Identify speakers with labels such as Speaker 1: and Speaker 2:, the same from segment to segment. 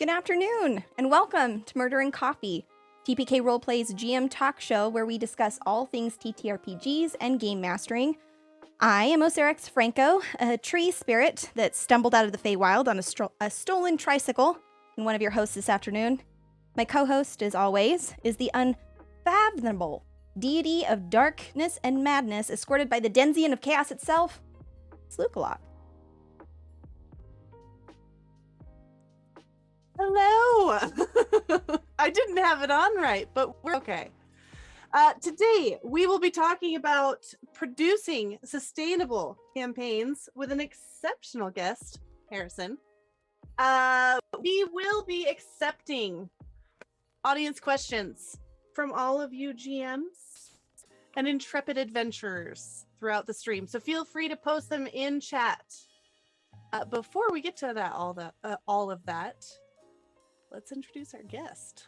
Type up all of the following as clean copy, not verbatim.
Speaker 1: Good afternoon, and welcome to Murder and Coffee, TPK Roleplay's GM talk show where we discuss all things TTRPGs and game mastering. I am Osirex Franco, a tree spirit that stumbled out of the Feywild on a stolen tricycle, and one of your hosts this afternoon. My co-host, as always, is the unfathomable deity of darkness and madness, escorted by the Denzian of chaos itself. It's Luka.
Speaker 2: Hello! I didn't have it on right, but we're okay. Today, we will be talking about producing sustainable campaigns with an exceptional guest, Harrison. We will be accepting audience questions from all of you GMs and intrepid adventurers throughout the stream, so feel free to post them in chat. Before we get to that, all of that, let's introduce our guest.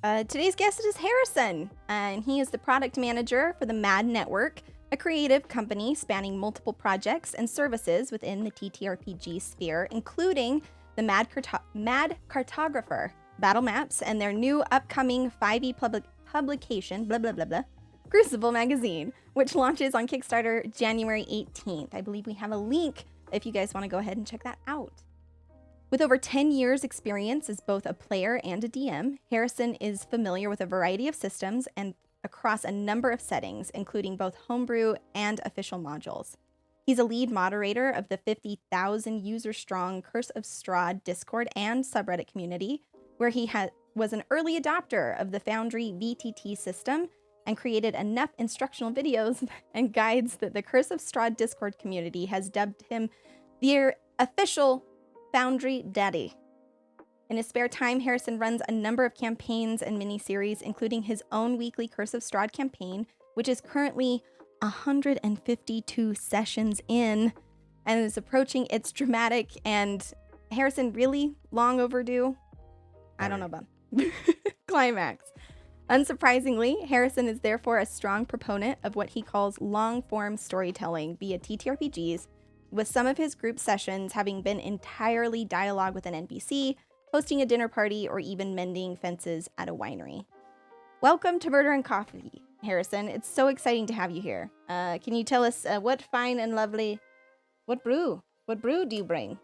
Speaker 1: Today's guest is Harrison, and he is the product manager for the MAD Network, a creative company spanning multiple projects and services within the TTRPG sphere, including the MAD Cartographer, battle maps, and their new upcoming 5e publication, Crucible Magazine, which launches on Kickstarter January 18th. I believe we have a link if you guys want to go ahead and check that out. With over 10 years experience as both a player and a DM, Harrison is familiar with a variety of systems and across a number of settings, including both homebrew and official modules. He's a lead moderator of the 50,000 user-strong Curse of Strahd Discord and subreddit community, where he was an early adopter of the Foundry VTT system and created enough instructional videos and guides that the Curse of Strahd Discord community has dubbed him the official Foundry Daddy. In his spare time, Harrison runs a number of campaigns and miniseries, including his own weekly Curse of Strahd campaign, which is currently 152 sessions in and is approaching its dramatic and, Harrison, really long overdue? I don't know about climax. Unsurprisingly, Harrison is therefore a strong proponent of what he calls long-form storytelling via TTRPGs, with some of his group sessions having been entirely dialogue with an NPC, hosting a dinner party, or even mending fences at a winery. Welcome to Murder and Coffee, Harrison. It's so exciting to have you here. Can you tell us what fine and lovely, what brew do you bring?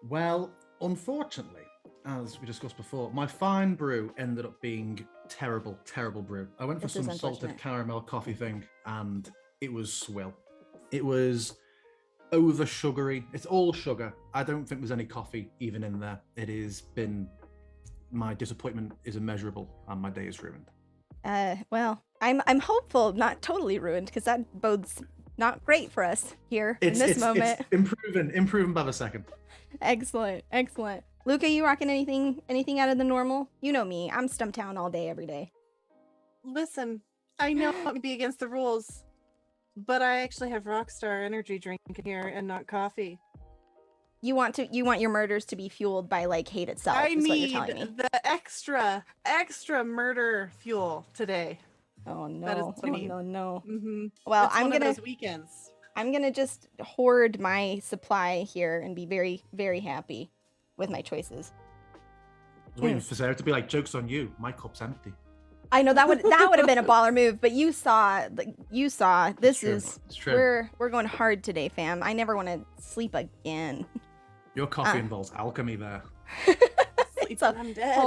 Speaker 3: Well, unfortunately, as we discussed before, my fine brew ended up being terrible brew. I went for some salted caramel coffee thing, and it was swill. It was over sugary. It's all sugar. I don't think there's any coffee even in there. My disappointment is immeasurable and my day is ruined.
Speaker 1: Well, I'm hopeful not totally ruined, because that bodes not great for us here in this moment.
Speaker 3: It's improving by the second.
Speaker 1: Excellent. Luka, you rocking anything out of the normal? You know me, I'm Stumptown all day, every day.
Speaker 2: Listen, I know I'm gonna be against the rules, but I actually have Rockstar energy drink in here and not coffee.
Speaker 1: You want your murders to be fueled by like hate itself.
Speaker 2: I
Speaker 1: is what
Speaker 2: need
Speaker 1: you're telling me.
Speaker 2: the extra murder fuel today.
Speaker 1: Oh no!
Speaker 2: That is what I need.
Speaker 1: No.
Speaker 2: Mm-hmm.
Speaker 1: Well,
Speaker 2: It's one of those weekends.
Speaker 1: I'm gonna just hoard my supply here and be very, very happy with my choices.
Speaker 3: I was waiting for Sarah to be like, "Joke's on you. My cup's empty."
Speaker 1: I know that would have been a baller move, but you saw this is true. We're going hard today, fam. I never want to sleep again.
Speaker 3: Your coffee involves alchemy there.
Speaker 1: It's a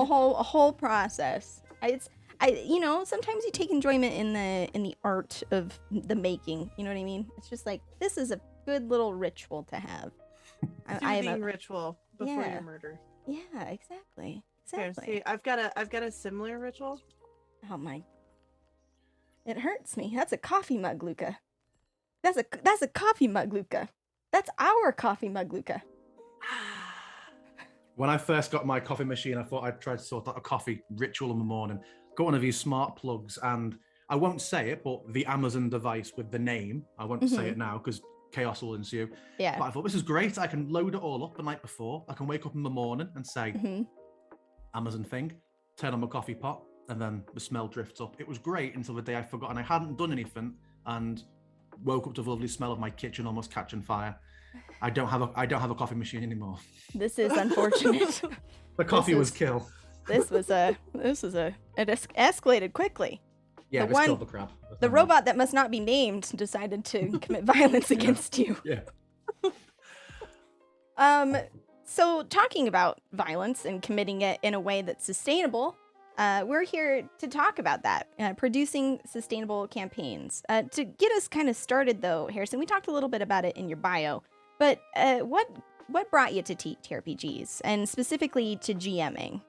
Speaker 1: whole process. Sometimes you take enjoyment in the art of the making. You know what I mean? It's just like, this is a good little ritual to have.
Speaker 2: Soothing ritual before your murder.
Speaker 1: Yeah, exactly.
Speaker 2: Here, see, I've got a similar ritual.
Speaker 1: Oh my! It hurts me. That's a coffee mug, Luka. That's a coffee mug, Luka. That's our coffee mug, Luka.
Speaker 3: When I first got my coffee machine, I thought I'd try to sort out a coffee ritual in the morning. Got one of these smart plugs, and I won't say it, but the Amazon device with the name, I won't say it now because chaos will ensue.
Speaker 1: Yeah.
Speaker 3: But I thought, this is great. I can load it all up the night before. I can wake up in the morning and say, Amazon thing, turn on my coffee pot, and then the smell drifts up. It was great until the day I forgot, and I hadn't done anything, and woke up to the lovely smell of my kitchen almost catching fire. I don't have a coffee machine anymore.
Speaker 1: This is unfortunate.
Speaker 3: The coffee was kill.
Speaker 1: It escalated quickly.
Speaker 3: Yeah, this killed the crab.
Speaker 1: The robot that must not be named decided to commit violence against you.
Speaker 3: Yeah.
Speaker 1: So talking about violence and committing it in a way that's sustainable, we're here to talk about that, producing sustainable campaigns. To get us kind of started, though, Harrison, we talked a little bit about it in your bio, but what brought you to TTRPGs, and specifically to GMing?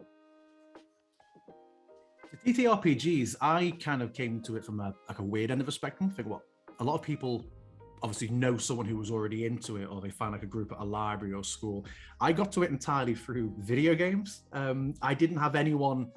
Speaker 3: The TTRPGs, I kind of came to it from a weird end of the spectrum. I think a lot of people obviously know someone who was already into it, or they find like a group at a library or school. I got to it entirely through video games. I didn't have anyone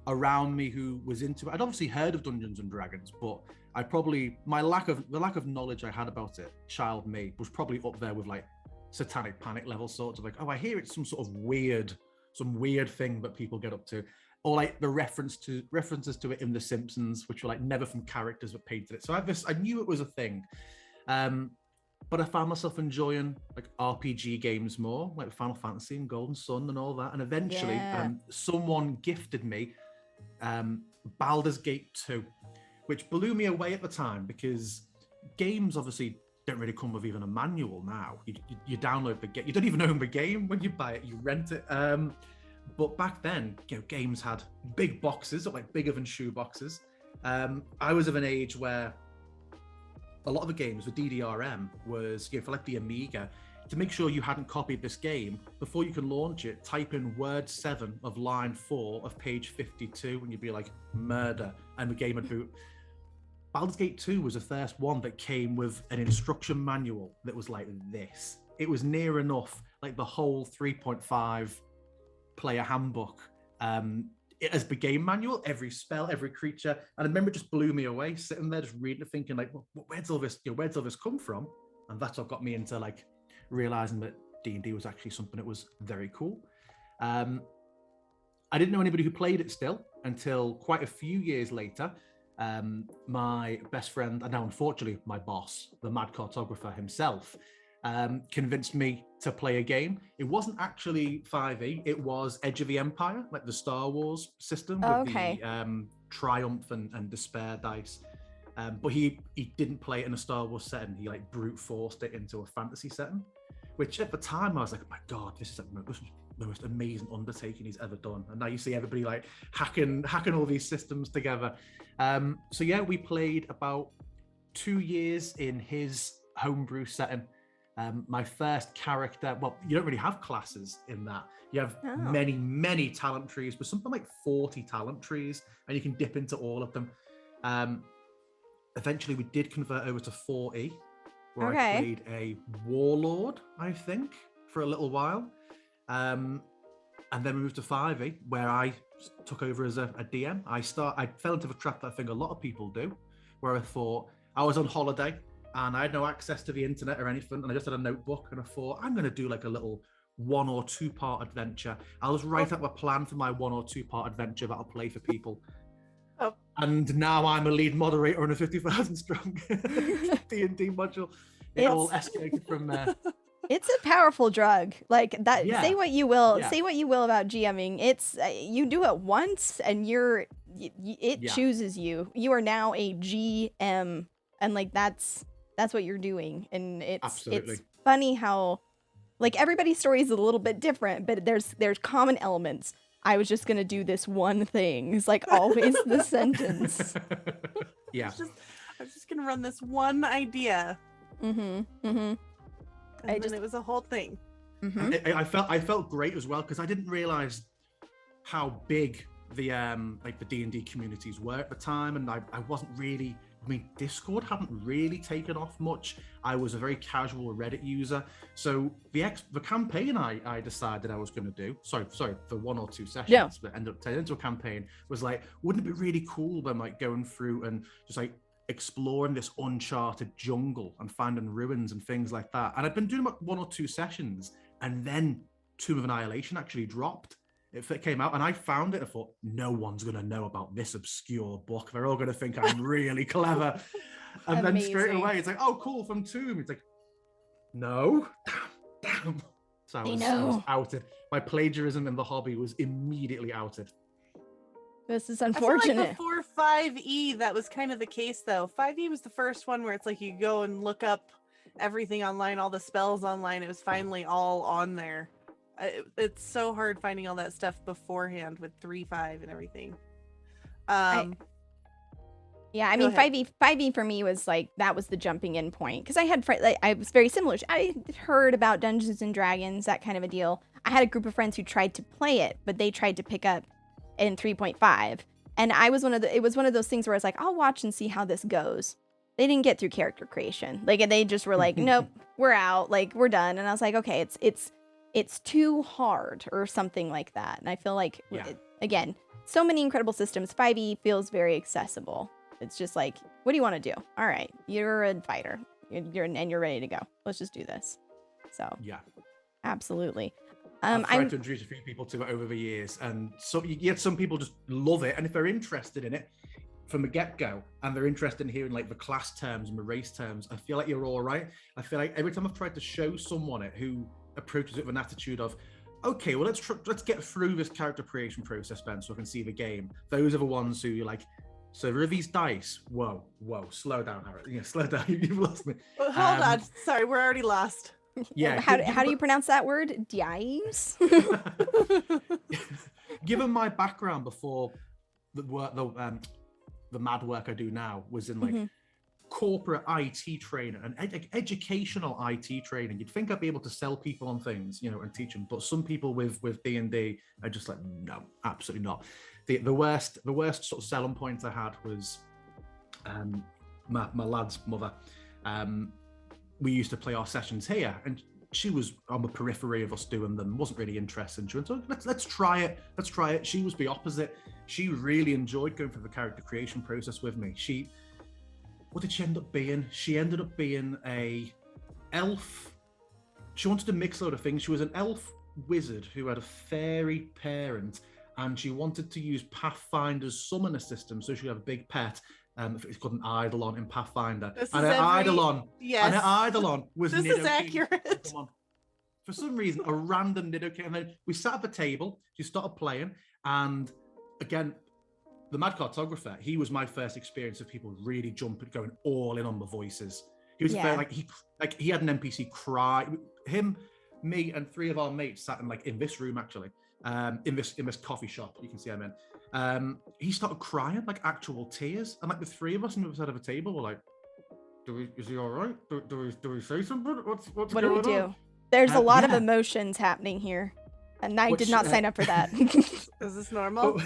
Speaker 3: around me who was into it. I'd obviously heard of Dungeons and Dragons, but the lack of knowledge I had about it, child me, was probably up there with like Satanic Panic level sorts of like, oh, I hear it's some sort of weird thing that people get up to. Or like the references to it in The Simpsons, which were like never from characters that painted it. So I knew it was a thing. But I found myself enjoying like RPG games more, like Final Fantasy and Golden Sun and all that. And eventually, someone gifted me Baldur's Gate 2, which blew me away at the time, because games obviously don't really come with even a manual now. You download the game. You don't even own the game when you buy it. You rent it. But back then, games had big boxes, like bigger than shoe boxes. I was of an age where a lot of the games with DDRM was, for like the Amiga, to make sure you hadn't copied this game, before you can launch it, type in word 7 of line 4 of page 52, and you'd be like, murder, and the game would boot. Baldur's Gate 2 was the first one that came with an instruction manual that was like this. It was near enough like the whole 3.5 player handbook as the game manual, every spell, every creature. And I remember it just blew me away, sitting there just reading it, thinking like, well, where's all this come from? And that's what got me into like realizing that D&D was actually something that was very cool. I didn't know anybody who played it still until quite a few years later. My best friend, and now unfortunately my boss, the MAD Cartographer himself, convinced me to play a game. It wasn't actually 5e, it was Edge of the Empire, like the Star Wars system with the Triumph and Despair dice. But he didn't play it in a Star Wars setting. He like brute forced it into a fantasy setting, which at the time I was like, oh my God, this is the most amazing undertaking he's ever done. And now you see everybody like hacking all these systems together. So yeah, we played about 2 years in his homebrew setting. My first character, well, you don't really have classes in that. You have many talent trees, but something like 40 talent trees, and you can dip into all of them. Eventually we did convert over to 4e, where I played a warlord, I think, for a little while. And then we moved to 5e, where I took over as a DM. I fell into the trap that I think a lot of people do, where I thought I was on holiday and I had no access to the internet or anything, and I just had a notebook, and I thought, I'm going to do like a little 1 or 2 part adventure. I'll just write up a plan for my 1 or 2 part adventure that I'll play for people. And now I'm a lead moderator on a 50,000 strong D&D module. It all escalated from there.
Speaker 1: It's a powerful drug. Like that. Yeah. Say what you will. Yeah. Say what you will about GMing. It's you do it once, and it chooses you. You are now a GM, and like that's what you're doing. And it's funny how like everybody's story is a little bit different, but there's common elements. I was just gonna do this one thing. It's like always the sentence.
Speaker 3: Yeah.
Speaker 2: I was just gonna run this one idea.
Speaker 1: And
Speaker 2: then it was a whole thing.
Speaker 3: Mm-hmm. I felt great as well, because I didn't realize how big the D&D communities were at the time, and I wasn't really. I mean, Discord hadn't really taken off much. I was a very casual Reddit user, so the campaign I decided I was going to do. Sorry, the 1 or 2 sessions that ended up turning into a campaign was like, wouldn't it be really cool when like going through and just like exploring this uncharted jungle and finding ruins and things like that. And I've been doing about 1 or 2 sessions, and then Tomb of Annihilation actually dropped. It came out, and I found it. I thought, no one's going to know about this obscure book. They're all going to think I'm really clever. And then straight away, it's like, oh, cool, from Tomb. It's like, No. Damn. So I was outed. My plagiarism in the hobby was immediately outed.
Speaker 1: This is
Speaker 2: I feel
Speaker 1: unfortunate.
Speaker 2: like before 5e, that was kind of the case, though. 5e was the first one where it's like you go and look up everything online, all the spells online. It was finally all on there. It's so hard finding all that stuff beforehand with 3.5 and everything.
Speaker 1: Yeah, I mean, 5e for me was like, that was the jumping in point. Because I had, I was very similar. I heard about Dungeons and Dragons, that kind of a deal. I had a group of friends who tried to play it, but they tried to pick up in 3.5. And it was one of those things where I was like, I'll watch and see how this goes. They didn't get through character creation. Like, they just were like, nope, we're out. Like, we're done. And I was like, okay, it's too hard or something like that. And I feel like, again, so many incredible systems. 5e feels very accessible. It's just like, what do you want to do? All right, you're a fighter. You're ready to go. Let's just do this. So
Speaker 3: yeah,
Speaker 1: absolutely.
Speaker 3: I've tried to introduce a few people to it over the years, and so you get some people just love it, and if they're interested in it from the get-go, and they're interested in hearing like the class terms and the race terms, I feel like you're all right. I feel like every time I've tried to show someone it who approaches it with an attitude of, okay, well let's get through this character creation process, Ben, so I can see the game. Those are the ones who you're like, so there are these dice. Whoa, slow down, Harry. Yeah, slow down. You've lost me.
Speaker 2: Hold on. Sorry, we're already lost.
Speaker 1: Yeah. How do you pronounce that word? Dice?
Speaker 3: Given my background before the MAD work I do now was in like corporate IT training and educational IT training, you'd think I'd be able to sell people on things, and teach them. But some people with D&D are just like, no, absolutely not. The worst sort of selling point I had was my lad's mother. We used to play our sessions here, and she was on the periphery of us doing them, wasn't really interested. She went, so let's try it. She was the opposite. She really enjoyed going through the character creation process with me. What did she end up being? She ended up being a elf. She wanted to mix a lot of things. She was an elf wizard who had a fairy parent, and she wanted to use Pathfinder's summoner system, so she had a big pet. It's called an Eidolon in Pathfinder. And her Eidolon was
Speaker 2: this is accurate.
Speaker 3: For some reason, a random Nidoking. And then we sat at the table, she started playing, and again, the MAD Cartographer, he was my first experience of people really going all in on the voices. He was very, he had an NPC cry. Him, me, and 3 of our mates sat in this room actually, in this coffee shop. You can see I'm in. He started crying, like actual tears, and like the 3 of us on the other side of the table were like, "Is he all right? Do we say something? What's
Speaker 1: what
Speaker 3: going
Speaker 1: do we do?" On? There's a lot of emotions happening here. And I did not sign up for that.
Speaker 2: Is this normal?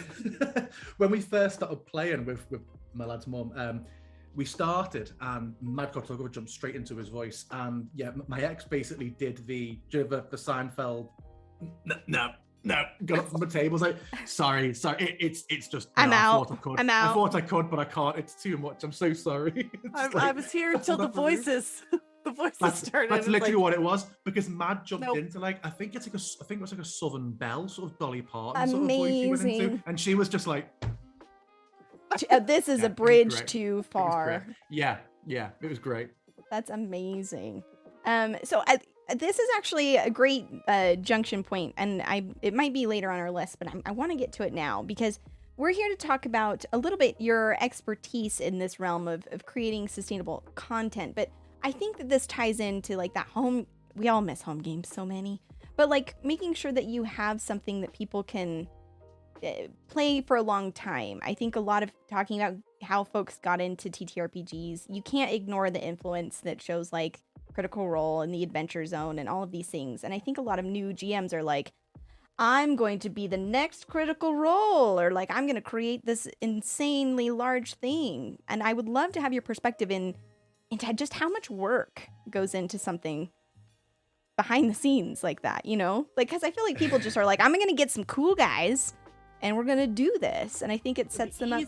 Speaker 3: When we first started playing with my lad's mum, we started and MAD Cartographer jumped straight into his voice. And my ex basically did the Seinfeld, no, got up from the table. Was like, sorry, it's just,
Speaker 1: I'm out.
Speaker 3: I thought I could, but I can't. It's too much. I'm so sorry.
Speaker 2: I was here until the voices. The voices started.
Speaker 3: That's literally what it was, because MAD jumped into I think it was like a Southern Belle sort of Dolly Parton sort of voice she went into, and she was just like,
Speaker 1: this is a bridge too far.
Speaker 3: Yeah, it was great.
Speaker 1: That's amazing. So this is actually a great junction point, and it might be later on our list, but I want to get to it now because we're here to talk about a little bit your expertise in this realm of creating sustainable content, but I think that this ties into like that we all miss home games, so many, but like making sure that you have something that people can play for a long time. I think a lot of talking about how folks got into TTRPGs, you can't ignore the influence that shows like Critical Role and the Adventure Zone and all of these things. And I think a lot of new GMs are like, I'm going to be the next Critical Role, or like, I'm going to create this insanely large thing. And I would love to have your perspective into just how much work goes into something behind the scenes like that, like, because I feel like people just are like, I'm going to get some cool guys and we're going to do this. And I think it sets them up.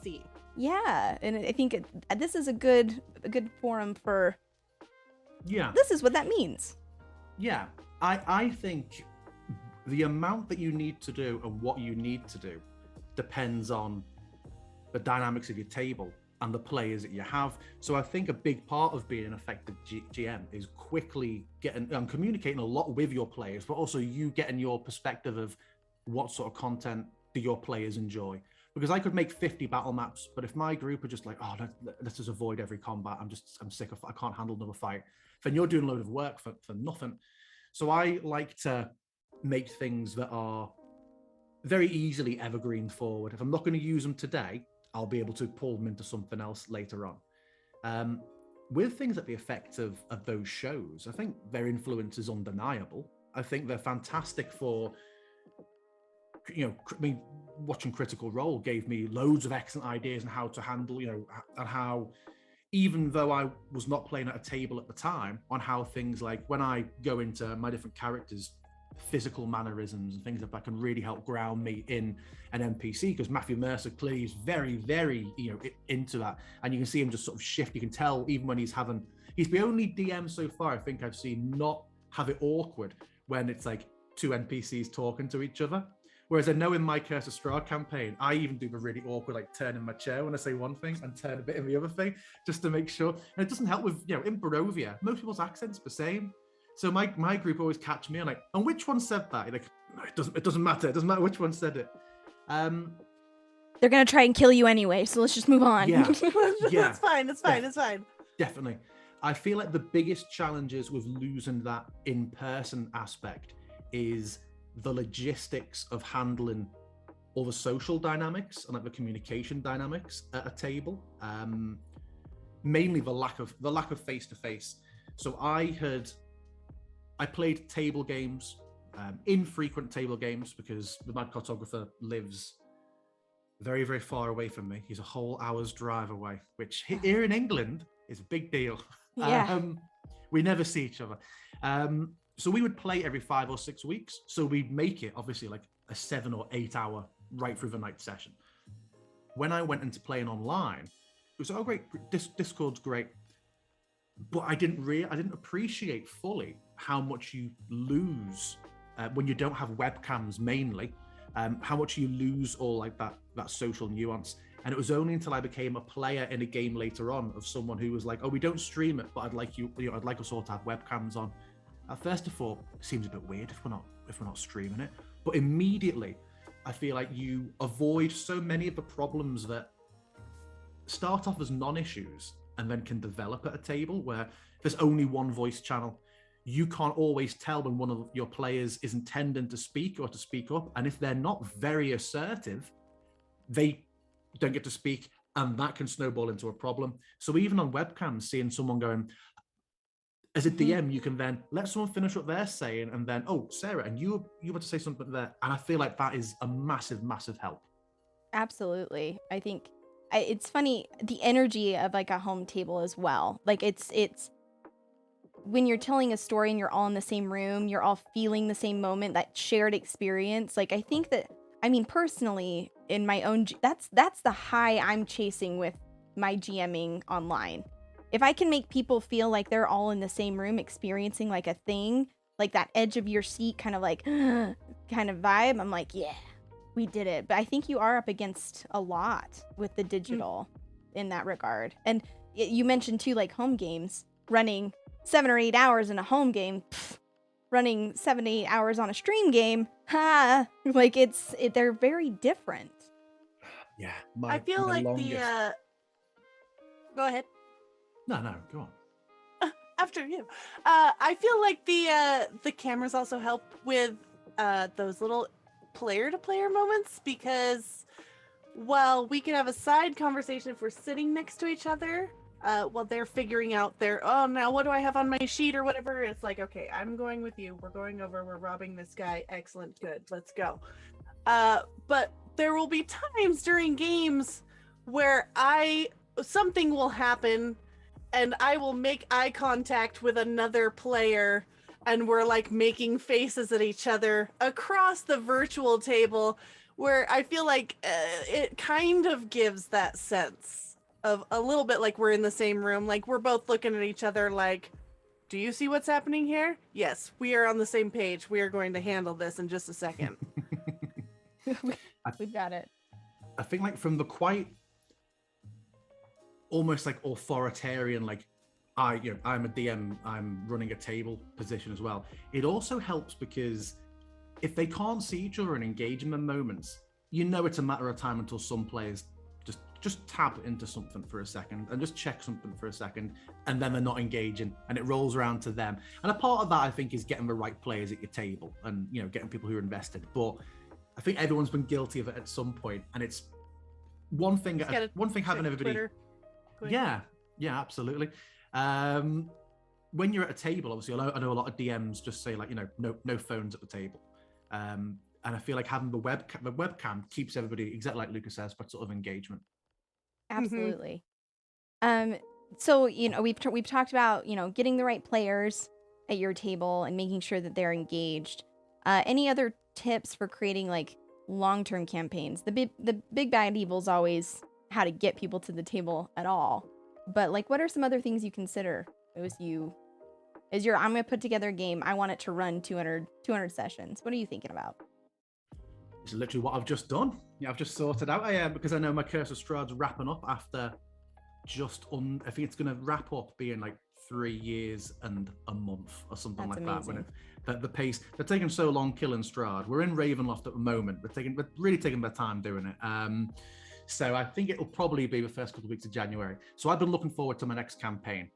Speaker 1: Yeah. And I think this is a good forum for, this is what that means.
Speaker 3: Yeah. I think the amount that you need to do and what you need to do depends on the dynamics of your table. and the players that you have. So I think a big part of being an effective GM is quickly getting and communicating a lot with your players, but also you getting your perspective of what sort of content do your players enjoy. Because I could make 50 battle maps, but if my group are just like, oh, let's just avoid every combat, I'm sick of, I can't handle another fight, then you're doing a load of work for nothing. So I like to make things that are very easily evergreen forward. If I'm not going to use them today, I'll be able to pull them into something else later on. With things like the effect of those shows, I think their influence is undeniable. I think they're fantastic for, I mean, watching Critical Role gave me loads of excellent ideas on how to handle, and how, even though I was not playing at a table at the time, on how things like when I go into my different characters' physical mannerisms and things like that can really help ground me in an NPC, because Matthew Mercer clearly is very, very, into that. And you can see him just sort of shift. You can tell even when he's the only DM so far I think I've seen not have it awkward when it's like two NPCs talking to each other. Whereas I know in my Curse of Strahd campaign, I even do the really awkward, like turn in my chair when I say one thing and turn a bit in the other thing, just to make sure. And it doesn't help with, in Barovia, most people's accents are the same. So my group always catch me on like, and which one said that? You're like, no, it doesn't matter. It doesn't matter which one said it.
Speaker 1: They're going to try and kill you anyway, so let's just move on.
Speaker 3: Yeah. Yeah.
Speaker 2: It's fine.
Speaker 3: Definitely. I feel like the biggest challenges with losing that in-person aspect is the logistics of handling all the social dynamics and like the communication dynamics at a table. Mainly the lack of face-to-face. So I played table games, infrequent table games, because the MAD Cartographer lives very, very far away from me. He's a whole hour's drive away, which here in England is a big deal.
Speaker 1: Yeah.
Speaker 3: We never see each other. So we would play every 5 or 6 weeks. So we'd make it obviously like a 7 or 8 hour right through the night session. When I went into playing online, it was, oh great, Discord's great. But I didn't appreciate fully how much you lose when you don't have webcams mainly, how much you lose all like that social nuance. And it was only until I became a player in a game later on of someone who was like, oh, we don't stream it, but I'd like us all to have webcams on. At first I thought, it seems a bit weird if we're not streaming it. But immediately I feel like you avoid so many of the problems that start off as non-issues and then can develop at a table where there's only one voice channel. You can't always tell when one of your players is intending to speak or to speak up. And if they're not very assertive, they don't get to speak, and that can snowball into a problem. So even on webcams, seeing someone going, as a DM, you can then let someone finish what they're saying, and then, oh, Sarah, and you want to say something there. And I feel like that is a massive, massive help.
Speaker 1: Absolutely. I think it's funny, the energy of like a home table as well. Like it's when you're telling a story and you're all in the same room, you're all feeling the same moment, that shared experience. Like I think that, I mean, personally, in my own, that's the high I'm chasing with my GMing online. If I can make people feel like they're all in the same room experiencing like a thing, like that edge of your seat kind of like kind of vibe, I'm like, yeah, we did it. But I think you are up against a lot with the digital in that regard. And you mentioned too, like home games, running 7 or 8 hours in a home game, running 7 to 8 hours on a stream game, like they're very different.
Speaker 3: Yeah.
Speaker 2: I feel like go ahead.
Speaker 3: No, go on.
Speaker 2: After you. I feel like the cameras also help with those little player-to-player moments, because while we can have a side conversation if we're sitting next to each other, while they're figuring out now what do I have on my sheet or whatever, it's like, okay, I'm going with you. We're going over. We're robbing this guy. Excellent. Good. Let's go. But there will be times during games where something will happen and I will make eye contact with another player, and we're like making faces at each other across the virtual table, where I feel like it kind of gives that sense of a little bit like we're in the same room, like we're both looking at each other like, do you see what's happening here? Yes, we are on the same page. We are going to handle this in just a second.
Speaker 1: We've got it.
Speaker 3: I think like from the quite almost like authoritarian, like I'm a DM, I'm running a table position as well. It also helps because if they can't see each other and engage in the moments, you know it's a matter of time until some players just tap into something for a second and just check something for a second, and then they're not engaging and it rolls around to them. And a part of that, I think, is getting the right players at your table and, you know, getting people who are invested. But I think everyone's been guilty of it at some point, and it's one thing having everybody. Yeah, absolutely. When you're at a table, obviously, I know a lot of DMs just say, like, you know, no phones at the table. And I feel like having the webcam keeps everybody, exactly like Luka says, but sort of engagement.
Speaker 1: Absolutely. So, you know, we've talked about, you know, getting the right players at your table and making sure that they're engaged. Any other tips for creating like long-term campaigns? The big bad evil is always how to get people to the table at all. But like, what are some other things you consider I'm going to put together a game. I want it to run 200 sessions. What are you thinking about?
Speaker 3: It's literally what I've just done. Yeah, I've just sorted out. Because I know my Curse of Strahd's wrapping up after I think it's going to wrap up being like 3 years and a month or something. That's like amazing. That. When the pace, they're taking so long killing Strahd. We're in Ravenloft at the moment. We're really taking their time doing it. So I think it'll probably be the first couple of weeks of January. So I've been looking forward to my next campaign,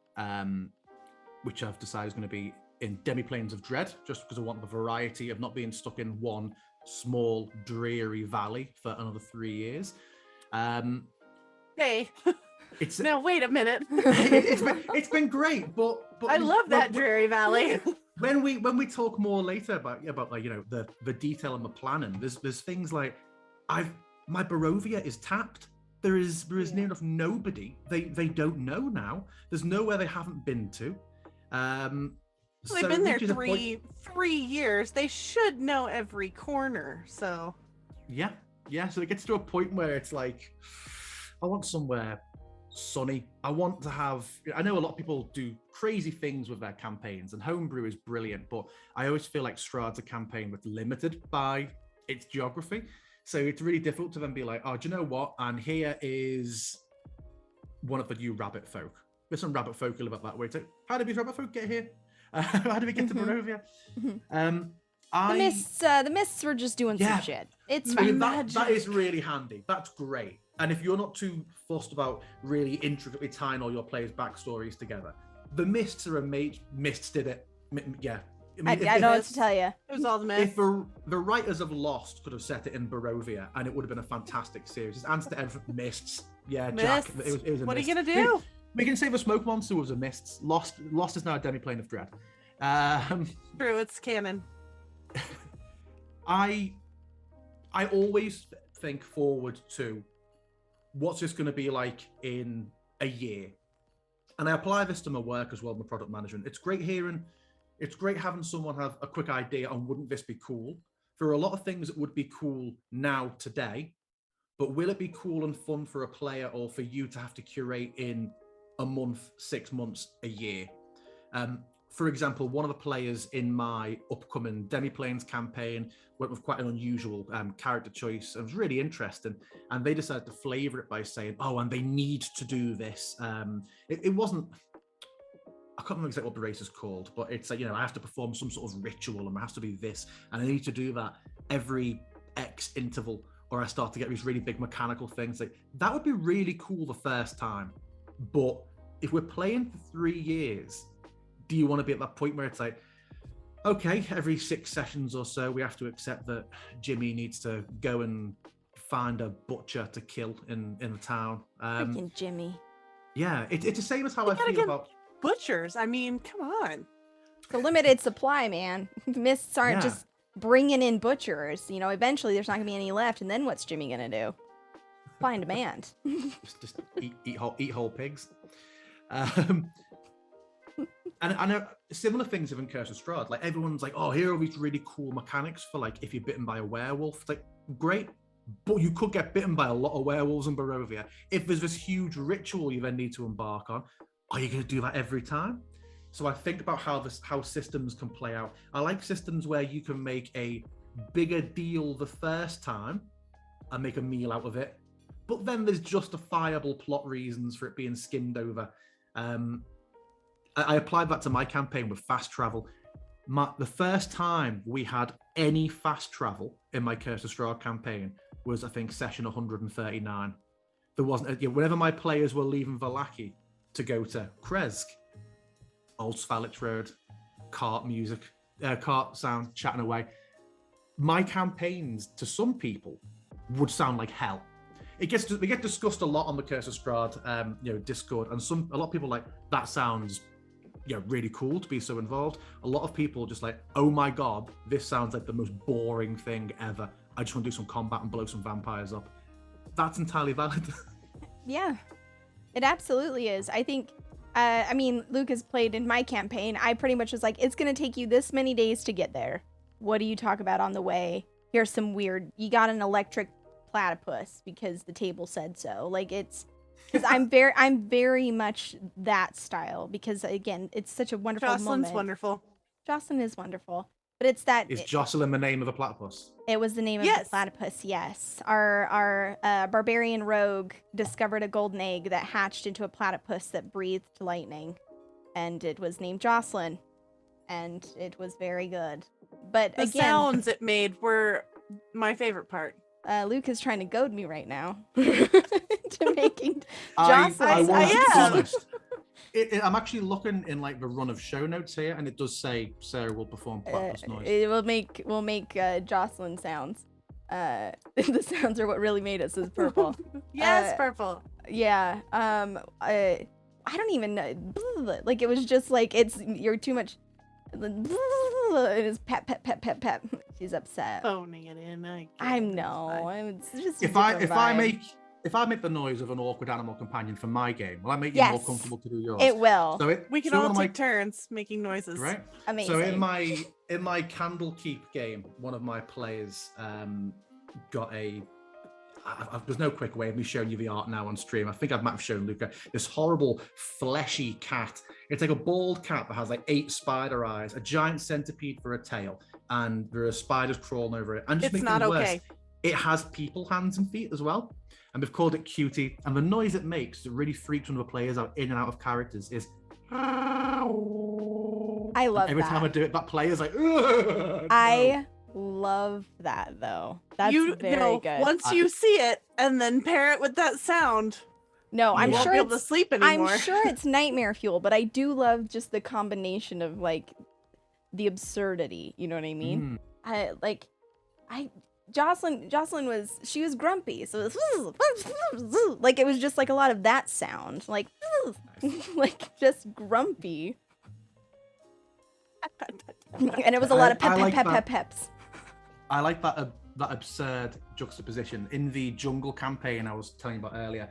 Speaker 3: which I've decided is going to be in Demiplanes of Dread, just because I want the variety of not being stuck in one small, dreary valley for another 3 years.
Speaker 2: Hey, now wait a minute.
Speaker 3: it's been great, but
Speaker 2: I love that dreary valley.
Speaker 3: When we talk more later about like, you know, the detail and the planning, there's things like my Barovia is tapped. There is near enough nobody they don't know now. There's nowhere they haven't been to.
Speaker 2: They've been there 3 years. They should know every corner. So
Speaker 3: yeah. So it gets to a point where it's like, I want somewhere sunny. I want to have. I know a lot of people do crazy things with their campaigns, and homebrew is brilliant, but I always feel like Strahd's a campaign that's limited by its geography. So it's really difficult to then be like, oh, do you know what? And here is one of the new rabbit folk. There's some rabbit folk who live up that way too. How did these rabbit folk get here? How did we get to Barovia?
Speaker 1: The mists were just doing some shit. It's fine.
Speaker 3: That is really handy. That's great. And if you're not too fussed about really intricately tying all your players' backstories together, the mists are amazing. Mists did it. Yeah.
Speaker 1: I know what to tell you.
Speaker 2: It was all the myths.
Speaker 3: If the writers of Lost could have set it in Barovia, and it would have been a fantastic series. It's answer to everything. Mists. Yeah,
Speaker 2: Mists.
Speaker 3: Jack. It was a
Speaker 2: what
Speaker 3: mist.
Speaker 2: Are you gonna do?
Speaker 3: We can say the smoke monster was a mists. Lost is now a demiplane of dread.
Speaker 2: True, it's canon.
Speaker 3: I always think forward to what's this going to be like in a year, and I apply this to my work as well, my product management. It's great having someone have a quick idea on wouldn't this be cool. There are a lot of things that would be cool now today, but will it be cool and fun for a player or for you to have to curate in a month, 6 months, a year? For example, one of the players in my upcoming Demiplanes campaign went with quite an unusual character choice. It was really interesting. And they decided to flavor it by saying, oh, and they need to do this. It wasn't, I can't remember exactly what the race is called, but it's like, you know, I have to perform some sort of ritual and there has to be this. And I need to do that every X interval, or I start to get these really big mechanical things. Like, that would be really cool the first time. But if we're playing for 3 years, do you want to be at that point where it's like, okay, every 6 sessions or so, we have to accept that Jimmy needs to go and find a butcher to kill in the town.
Speaker 1: Freaking Jimmy.
Speaker 3: Yeah, it's the same as how I feel about
Speaker 2: butchers. I mean, come on.
Speaker 1: It's a limited supply, man. The mists aren't just bringing in butchers. You know, eventually there's not going to be any left, and then what's Jimmy going to do? Supply and demand.
Speaker 3: just eat whole pigs. And I know similar things have in Curse of Strahd. Like, everyone's like, oh, here are these really cool mechanics for, like, if you're bitten by a werewolf. It's like, great, but you could get bitten by a lot of werewolves in Barovia. If there's this huge ritual you then need to embark on, are you going to do that every time? So I think about how systems can play out. I like systems where you can make a bigger deal the first time and make a meal out of it, but then there's justifiable plot reasons for it being skimmed over. I applied that to my campaign with fast travel. The first time we had any fast travel in my Curse of Strahd campaign was, I think, session 139. There wasn't, whenever my players were leaving Vallaki to go to Kresk, Old Svalix Road, cart music, cart sound, chatting away. My campaigns, to some people, would sound like hell. They get discussed a lot on the Curse of Strahd, Discord, and a lot of people like, that sounds really cool to be so involved. A lot of people just like, oh my god, this sounds like the most boring thing ever. I just want to do some combat and blow some vampires up. That's entirely valid.
Speaker 1: Yeah, it absolutely is. I think, Luka's played in my campaign. I pretty much was like, it's going to take you this many days to get there. What do you talk about on the way? Here's some weird, you got an electric platypus because the table said so. Like, it's, because I'm very much that style, because again, it's such a wonderful moment.
Speaker 2: Jocelyn's wonderful.
Speaker 1: Jocelyn is wonderful, but it's that.
Speaker 3: Is Jocelyn the name of a platypus?
Speaker 1: It was the name of the platypus. Yes, our barbarian rogue discovered a golden egg that hatched into a platypus that breathed lightning, and it was named Jocelyn, and it was very good. But
Speaker 2: the
Speaker 1: again,
Speaker 2: sounds it made were my favorite part.
Speaker 1: Luke is trying to goad me right now to making Jocelyn.
Speaker 3: I'm actually looking in like the run of show notes here, and it does say Sarah will perform platypus noise.
Speaker 1: It will make Jocelyn sounds. The sounds are what really made it. Says purple.
Speaker 2: Yes, purple.
Speaker 1: Yeah. I don't even know. Like, it was just like, you're too much. It is pep. She's upset.
Speaker 2: Phoning it in.
Speaker 1: It's just
Speaker 3: if I make the noise of an awkward animal companion for my game, will I make you more comfortable to do yours?
Speaker 1: It will.
Speaker 3: So
Speaker 2: we can all take turns making noises.
Speaker 3: Right.
Speaker 1: Amazing.
Speaker 3: So in my Candlekeep game, one of my players got there's no quick way of me showing you the art now on stream. I think I might have shown Luka this horrible fleshy cat. It's like a bald cat that has like 8 spider eyes, a giant centipede for a tail, and there are spiders crawling over it. And just
Speaker 2: it's not okay.
Speaker 3: It has people hands and feet as well. And we've called it Cutie. And the noise it makes that really freaks one of the players out in and out of characters is.
Speaker 1: I love
Speaker 3: every
Speaker 1: that.
Speaker 3: time I do it, that player's like.
Speaker 1: I love that though. That's very good.
Speaker 2: Once you see it and then pair it with that sound.
Speaker 1: No, I'm sure
Speaker 2: won't be able to sleep anymore.
Speaker 1: I'm sure it's nightmare fuel, but I do love just the combination of like the absurdity. You know what I mean? Jocelyn was grumpy, so it was like, it was just like a lot of that sound, like like just grumpy, and it was a lot of peps.
Speaker 3: I like that absurd juxtaposition in the jungle campaign I was telling you about earlier.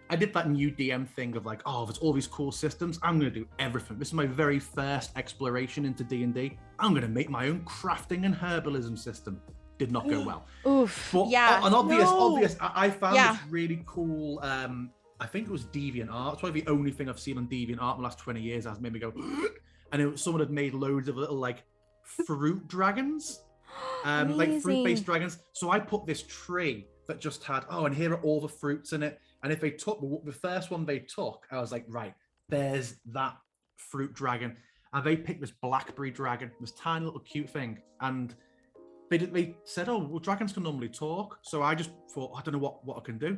Speaker 3: I did that new DM thing of like, oh, there's all these cool systems. I'm going to do everything. This is my very first exploration into D&D. I'm going to make my own crafting and herbalism system. Did not go well.
Speaker 1: Oof.
Speaker 3: But
Speaker 1: yeah.
Speaker 3: Obvious. I found this really cool. I think it was Deviant Art. It's probably the only thing I've seen on Deviant Art in the last 20 years that has made me go. And someone had made loads of little like fruit dragons, like fruit-based dragons. So I put this tree that just had, and here are all the fruits in it. And if they took the first one they took, I was like, right, there's that fruit dragon. And they picked this blackberry dragon, this tiny little cute thing. And they said, dragons can normally talk. So I just thought, I don't know what I can do.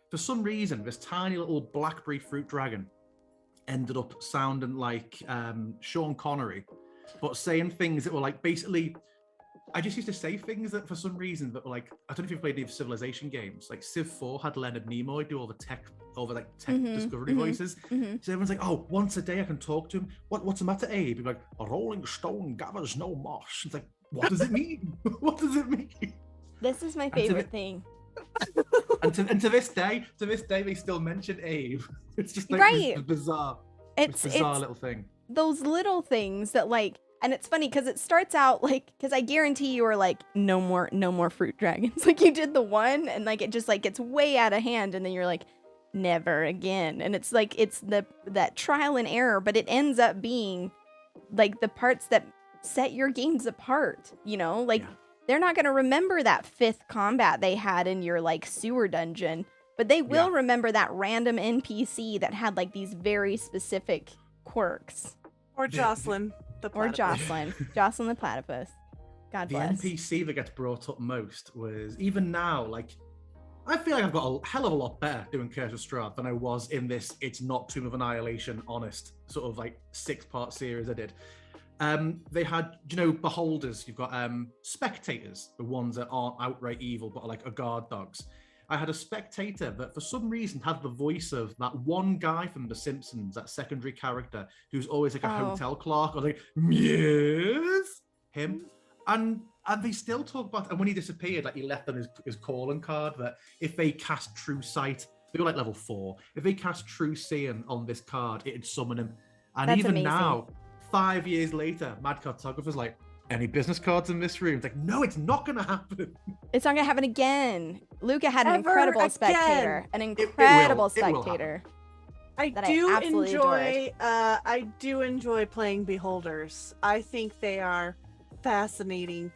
Speaker 3: For some reason, this tiny little blackberry fruit dragon ended up sounding like Sean Connery, but saying things that were like, basically, I just used to say things that for some reason that were like, I don't know if you've played any of Civilization games, like Civ 4 had Leonard Nimoy do all the tech discovery voices. So everyone's like, once a day I can talk to him. What's the matter, Abe? He'd be like, a rolling stone gathers no moss. It's like, what does it mean? What does it mean?
Speaker 1: This is my favorite thing.
Speaker 3: And to this day, they still mention Abe. It's just like this bizarre little thing.
Speaker 1: Those little things that like, and it's funny because it starts out like, because I guarantee you were like, no more fruit dragons. Like, you did the one, and like it just like gets way out of hand, and then you're like, never again. And it's like, it's that trial and error, but it ends up being like the parts that set your games apart. You know, like they're not gonna remember that 5th combat they had in your like sewer dungeon. but they will remember that random NPC that had like these very specific quirks.
Speaker 2: Or Jocelyn the platypus.
Speaker 1: Jocelyn the platypus. God bless.
Speaker 3: The NPC that gets brought up most was, even now, like, I feel like I've got a hell of a lot better doing Curse of Strahd than I was in this It's Not Tomb of Annihilation honest sort of like 6-part series I did. They had, beholders. You've got spectators, the ones that aren't outright evil but are like a guard dogs. I had a spectator that for some reason had the voice of that one guy from The Simpsons, that secondary character who's always like a hotel clerk or like, yes, him. And they still talk about, and when he disappeared, like he left on his calling card that if they cast True Sight, they were like level 4. If they cast True Seeing on this card, it'd summon him. And
Speaker 1: That's
Speaker 3: even
Speaker 1: amazing.
Speaker 3: now, 5 years later, MAD Cartographer's like, any business cards in this room? It's like, no, it's not going to happen.
Speaker 1: It's not going to happen again. Luka had an
Speaker 2: Ever
Speaker 1: incredible
Speaker 2: again.
Speaker 1: spectator. An
Speaker 3: It will
Speaker 1: incredible
Speaker 3: happen.
Speaker 1: spectator.
Speaker 2: I
Speaker 1: that I
Speaker 2: do
Speaker 1: absolutely
Speaker 2: enjoy. I do enjoy playing beholders. I think they are fascinating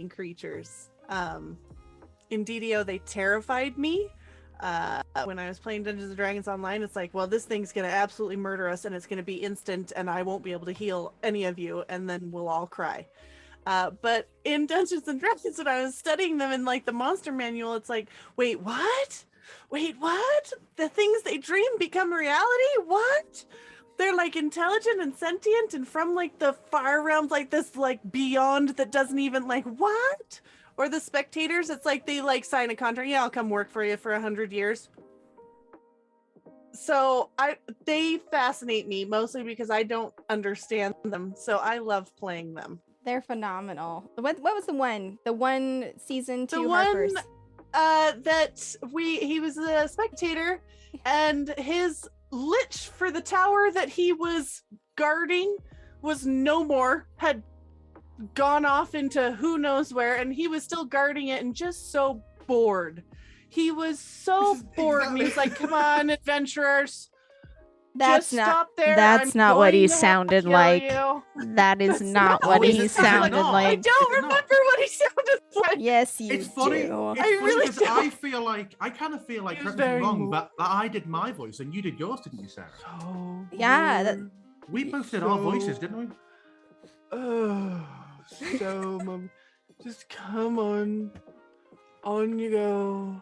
Speaker 2: creatures. In DDO, they terrified me. When I was playing Dungeons and Dragons online, it's like, well, this thing's gonna absolutely murder us, and it's gonna be instant, and I won't be able to heal any of you, and then we'll all cry. But in Dungeons and Dragons, when I was studying them in like the monster manual, it's like, wait, what? The things they dream become reality? What? They're like intelligent and sentient and from like the far realms, like this like beyond that doesn't even like what? Or the spectators, it's like they like sign a contract. Yeah, I'll come work for you for 100 years. So they fascinate me mostly because I don't understand them. So I love playing them.
Speaker 1: They're phenomenal. What was the one? The one season 2
Speaker 2: The
Speaker 1: Harpers?
Speaker 2: one he was a spectator, and his lich for the tower that he was guarding was no more, had gone off into who knows where, and he was still guarding it and just so bored. He was so bored, and he was like, come on, adventurers.
Speaker 1: That's
Speaker 2: just stop there.
Speaker 4: That's
Speaker 2: I'm
Speaker 4: not what he
Speaker 2: going to
Speaker 4: sounded
Speaker 2: kill
Speaker 4: like.
Speaker 2: you."
Speaker 4: That is not
Speaker 2: not
Speaker 4: what
Speaker 2: what
Speaker 4: he
Speaker 2: he
Speaker 4: sounded
Speaker 3: sounded
Speaker 2: I
Speaker 4: like.
Speaker 2: don't remember what he sounded like.
Speaker 1: Yes, you
Speaker 3: It's funny.
Speaker 1: do.
Speaker 3: It's
Speaker 2: I
Speaker 3: funny
Speaker 2: really
Speaker 3: because
Speaker 2: don't.
Speaker 3: I kind of feel like,
Speaker 2: He was
Speaker 3: correct me if I'm
Speaker 2: very
Speaker 3: wrong,
Speaker 2: moved.
Speaker 3: that I did my voice and you did yours, didn't you, Sarah?
Speaker 2: So
Speaker 1: Yeah, that-
Speaker 2: bored.
Speaker 3: We both did our voices, didn't we?
Speaker 2: Oh, so just come on you go.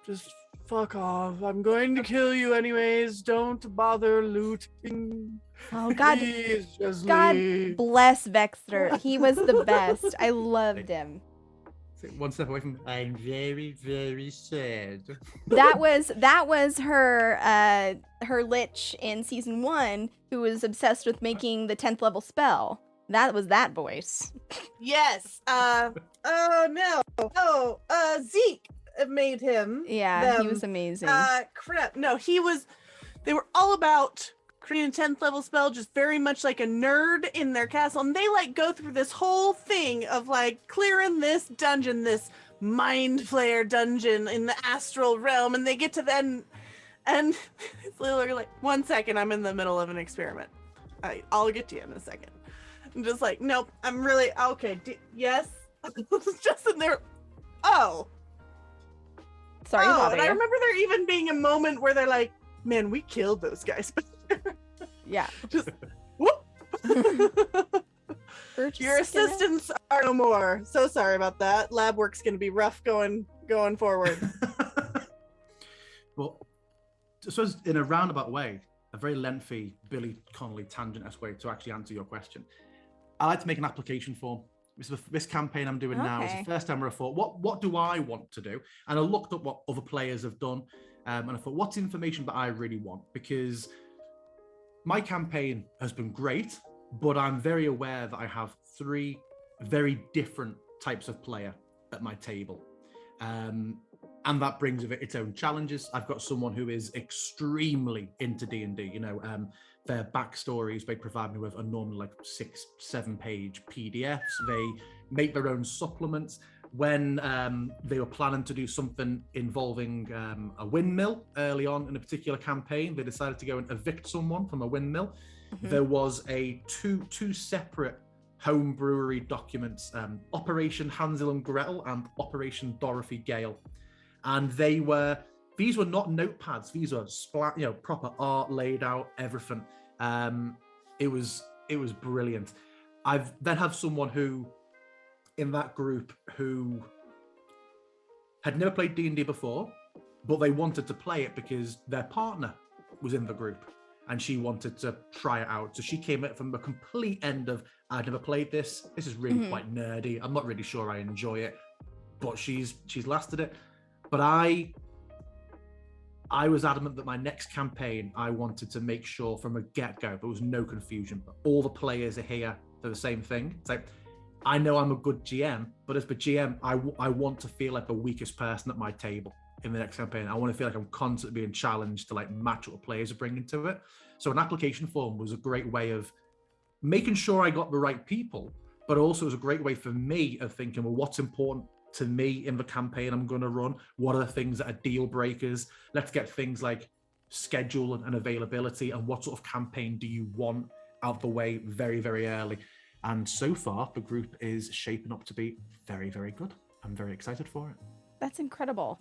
Speaker 2: Just fuck off. I'm going to kill you anyways. Don't bother looting.
Speaker 1: Oh God,
Speaker 2: Please just
Speaker 1: God
Speaker 2: leave.
Speaker 1: bless Vexter. He was the best. I loved him.
Speaker 3: One step away from. I'm very, very sad.
Speaker 1: That was her lich in season 1 who was obsessed with making the 10th level spell. That was that voice.
Speaker 2: Yes. Oh no. Oh, Zeke made him.
Speaker 1: Yeah, he
Speaker 2: them.
Speaker 1: was amazing.
Speaker 2: Crap. No, they were all about creating a 10th level spell, just very much like a nerd in their castle. And they like go through this whole thing of like clearing this dungeon, this mind flayer dungeon in the astral realm. And they get to then, and it's literally like, 1 second, I'm in the middle of an experiment. I'll get to you in a second. I'm just like, nope, I'm really, okay, yes. Just in there. Oh.
Speaker 1: Sorry to bother
Speaker 2: And I
Speaker 1: you.
Speaker 2: remember there even being a moment where they're like, man, we killed those guys.
Speaker 1: Yeah.
Speaker 2: Just whoop.
Speaker 1: We're just
Speaker 2: Your
Speaker 1: gonna-
Speaker 2: assistants are no more. So sorry about that. Lab work's gonna be rough going forward.
Speaker 3: Well, so in a roundabout way, a very lengthy Billy Connolly tangent-esque way to actually answer your question. I like to make an application form. This campaign I'm doing now is
Speaker 1: Okay.
Speaker 3: the first time where I thought, what do I want to do? And I looked up what other players have done, and I thought, what's information that I really want? Because my campaign has been great, but I'm very aware that I have 3 very different types of player at my table. And that brings with it its own challenges. I've got someone who is extremely into D&D, their backstories, they provide me with a normally like 6-7 page PDFs. They make their own supplements. When they were planning to do something involving a windmill early on in a particular campaign, they decided to go and evict someone from a windmill.
Speaker 1: Mhm.
Speaker 3: There was two separate home brewery documents, Operation Hansel and Gretel and Operation Dorothy Gale. And they were these were not notepads. These were proper art laid out, everything. It was brilliant. I've then had someone who, in that group, who had never played D&D before, but they wanted to play it because their partner was in the group and she wanted to try it out. So she came at from the complete end of, I'd never played this. This is really quite nerdy. I'm not really sure I enjoy it, but she's lasted it. But I was adamant that my next campaign, I wanted to make sure from a get-go, there was no confusion. All the players are here for the same thing. It's like, I know I'm a good GM, but as the GM, I want to feel like the weakest person at my table in the next campaign. I want to feel like I'm constantly being challenged to like match what the players are bringing to it. So an application form was a great way of making sure I got the right people, but also it was a great way for me of thinking, well, what's important to me in the campaign I'm going to run? What are the things that are deal breakers? Let's get things like schedule and availability, and what sort of campaign do you want out the way very, very early. And so far, the group is shaping up to be very, very good. I'm very excited for it.
Speaker 1: That's incredible.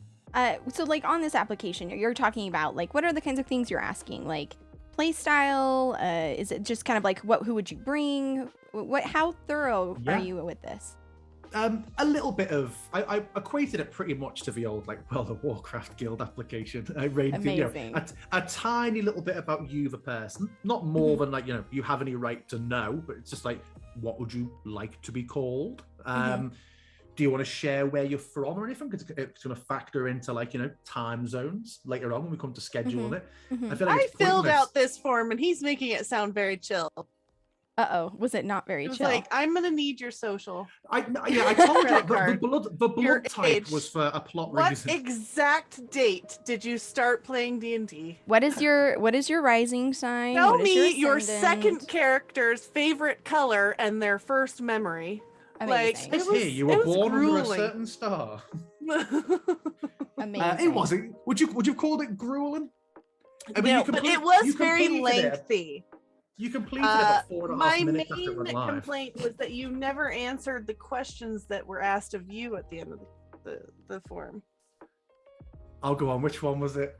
Speaker 1: So like on this application, you're talking about like, what are the kinds of things you're asking? Like play style? Is it just kind of like who would you bring? How thorough are you with this?
Speaker 3: A little bit of, I equated it pretty much to the old like World of Warcraft guild application. I read a tiny little bit about you, the person, not more than like, you have any right to know, but it's just like, what would you like to be called? Do you want to share where you're from or anything? Because it's going to factor into like, time zones later on when we come to scheduling it. I feel like
Speaker 2: I filled out this form and he's making it sound very chill.
Speaker 1: Uh-oh, was it not very chill?
Speaker 2: Like, I'm gonna need your social.
Speaker 3: I told you the blood type age was for a plot reason. What
Speaker 2: exact date did you start playing D&D?
Speaker 1: What is your rising sign?
Speaker 2: Tell me your second character's favorite color and their first memory.
Speaker 1: Amazing.
Speaker 3: Like, you were born under a certain star.
Speaker 1: Amazing.
Speaker 3: It wasn't. Would you have called it grueling?
Speaker 2: I mean, no, but it was very lengthy.
Speaker 3: You completed about 4.5 minutes after it went live.
Speaker 2: My main complaint was that you never answered the questions that were asked of you at the end of the form.
Speaker 3: I'll go on. Which one was it?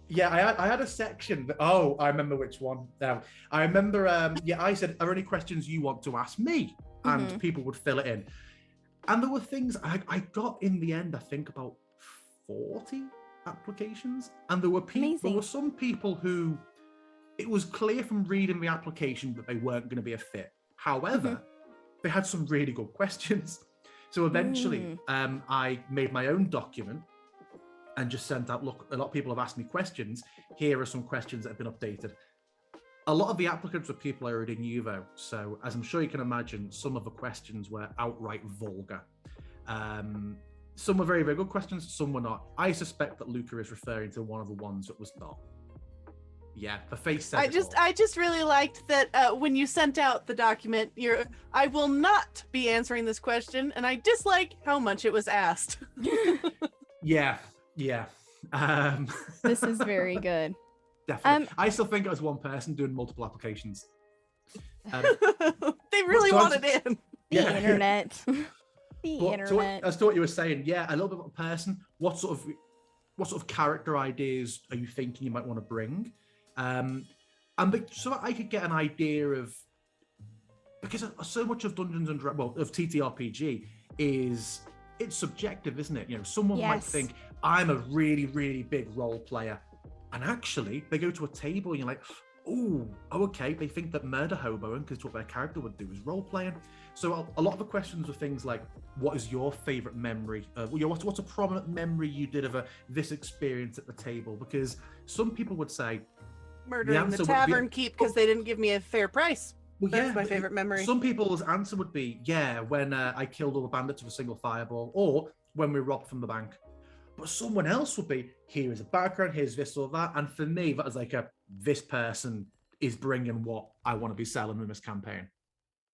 Speaker 3: Yeah, I had a section. I remember which one now. I remember, I said, are there any questions you want to ask me? And people would fill it in. And there were things I got in the end, I think about 40 applications. And there were some people who, it was clear from reading the application that they weren't going to be a fit. However, they had some really good questions. So eventually, I made my own document and just sent out, look, a lot of people have asked me questions. Here are some questions that have been updated. A lot of the applicants were people I already knew, though. So as I'm sure you can imagine, some of the questions were outright vulgar. Some were very, very good questions. Some were not. I suspect that Luka is referring to one of the ones that was not. Yeah, the face said
Speaker 2: I just really liked that when you sent out the document, I will not be answering this question, and I dislike how much it was asked.
Speaker 3: Yeah.
Speaker 1: This is very good.
Speaker 3: Definitely. I still think it was one person doing multiple applications.
Speaker 2: They really wanted in.
Speaker 1: The internet.
Speaker 3: Internet. As to what you were saying, a little bit of a person. What sort of character ideas are you thinking you might want to bring? So that I could get an idea of, because so much of Dungeons and of TTRPG is, it's subjective, isn't it? Someone might think, I'm a really, really big role player, and actually they go to a table and you're like, oh, okay. They think that murder hoboing, because what their character would do is role playing. So a lot of the questions were things like, what is your favorite memory? What's a prominent memory you did of this experience at the table? Because some people would say,
Speaker 2: murdering the tavern keep because they didn't give me a fair price. Well, that's my favorite memory.
Speaker 3: Some people's answer would be, when I killed all the bandits with a single fireball, or when we robbed from the bank. But someone else would be, here is a background, here's this or that. And for me, that was like this person is bringing what I want to be selling in this campaign.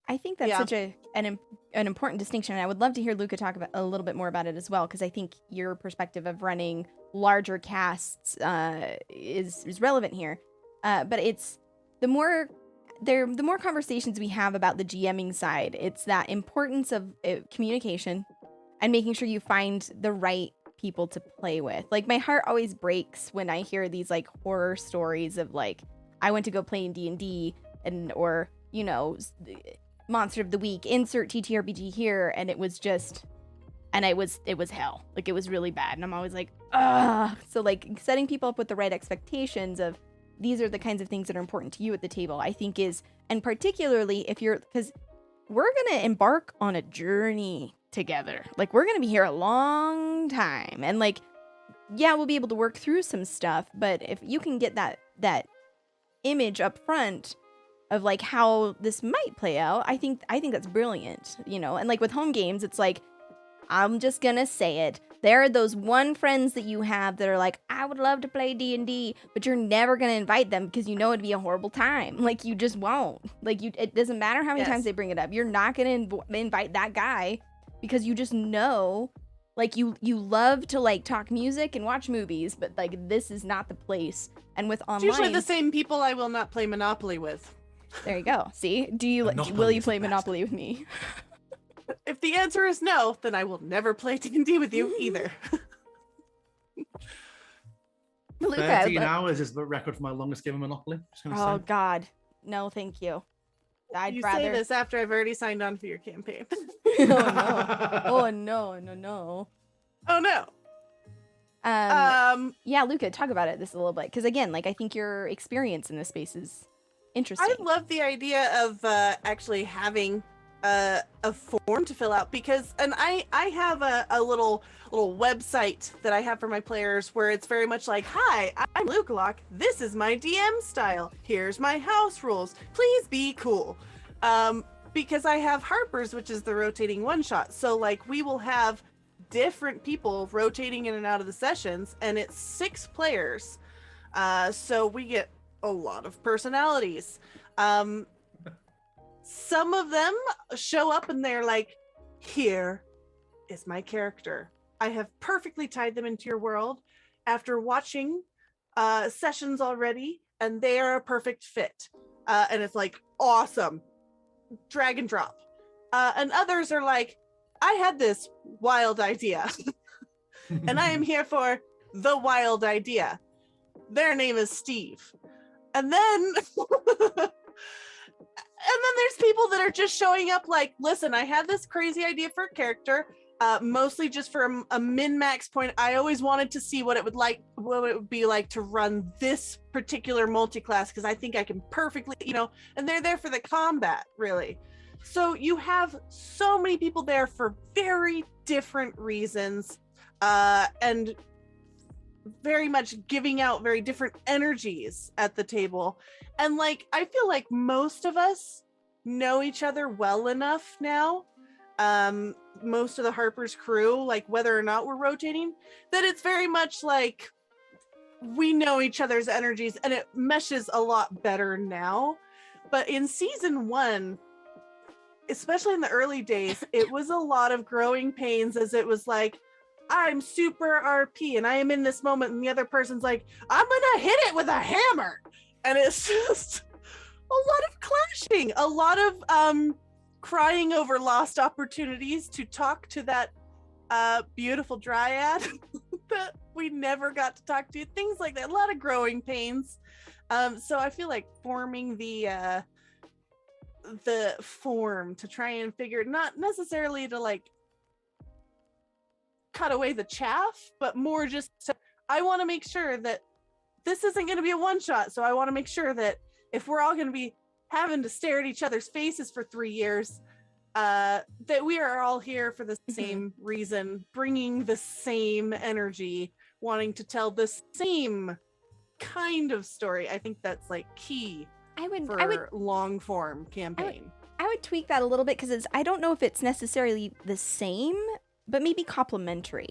Speaker 1: I think that's such an important distinction. And I would love to hear Luka talk about a little bit more about it as well, because I think your perspective of running larger casts is relevant here. But it's the more conversations we have about the GMing side, it's that importance of communication and making sure you find the right people to play with. Like, my heart always breaks when I hear these like horror stories of like, I went to go play in D&D or, you know, Monster of the Week, insert TTRPG here, and it was hell. Like, it was really bad. And I'm always like, ugh. So like setting people up with the right expectations of these are the kinds of things that are important to you at the table, I think is, and particularly if you're, because we're going to embark on a journey together. Like, we're going to be here a long time. And like, yeah, we'll be able to work through some stuff, but if you can get that image up front of like how this might play out, I think that's brilliant, you know? And like with home games, it's like, I'm just gonna say it. There are those one friends that you have that are like, I would love to play D&D, but you're never gonna invite them because you know it'd be a horrible time. Like, you just won't. Like, it doesn't matter how many times they bring it up. You're not gonna invite that guy because you just know, like, you love to like talk music and watch movies, but like this is not the place. And with online,
Speaker 2: it's usually the same people I will not play Monopoly with.
Speaker 1: There you go. See, will you play Monopoly with me?
Speaker 2: If the answer is no, then I will never play D&D with you either.
Speaker 1: Luka,
Speaker 3: 13 hours is the record for my longest game of Monopoly.
Speaker 1: Oh God, no, thank you.
Speaker 2: I'd rather say this after I've already signed on for your campaign.
Speaker 1: Oh no! Oh no!
Speaker 2: Oh no!
Speaker 1: Yeah, Luka, talk about it this a little bit, because again, like, I think your experience in this space is interesting.
Speaker 2: I love the idea of actually having a form to fill out, because, and I have a little website that I have for my players where it's very much like, hi, I'm Luka Locke. This is my DM style. Here's my house rules. Please be cool. Because I have Harper's, which is the rotating one shot. So like, we will have different people rotating in and out of the sessions, and it's 6 players. So we get a lot of personalities. Some of them show up and they're like, here is my character. I have perfectly tied them into your world after watching sessions already, and they are a perfect fit. And it's like, awesome. Drag and drop. And others are like, I had this wild idea. And I am here for the wild idea. Their name is Steve. And then there's people that are just showing up like, listen, I had this crazy idea for a character, mostly just for a min-max point. I always wanted to see what it would be like to run this particular multi-class, because I think I can perfectly, you know, and they're there for the combat, really. So you have so many people there for very different reasons, and very much giving out very different energies at the table. And like, I feel like most of us know each other well enough now, most of the Harper's crew, like whether or not we're rotating, that it's very much like we know each other's energies, and it meshes a lot better now. But in season 1, especially in the early days, it was a lot of growing pains, as it was like, I'm super RP and I am in this moment, and the other person's like, I'm gonna hit it with a hammer. And it's just a lot of clashing, a lot of crying over lost opportunities to talk to that beautiful dryad that we never got to talk to, things like that, a lot of growing pains. So I feel like forming the form to try and figure, not necessarily to like cut away the chaff, but more just to, I want to make sure that this isn't going to be a one shot. So I want to make sure that if we're all going to be having to stare at each other's faces for 3 years, that we are all here for the same reason, bringing the same energy, wanting to tell the same kind of story. I think that's like key for long form campaign.
Speaker 1: I would tweak that a little bit, because I don't know if it's necessarily the same, but maybe complementary.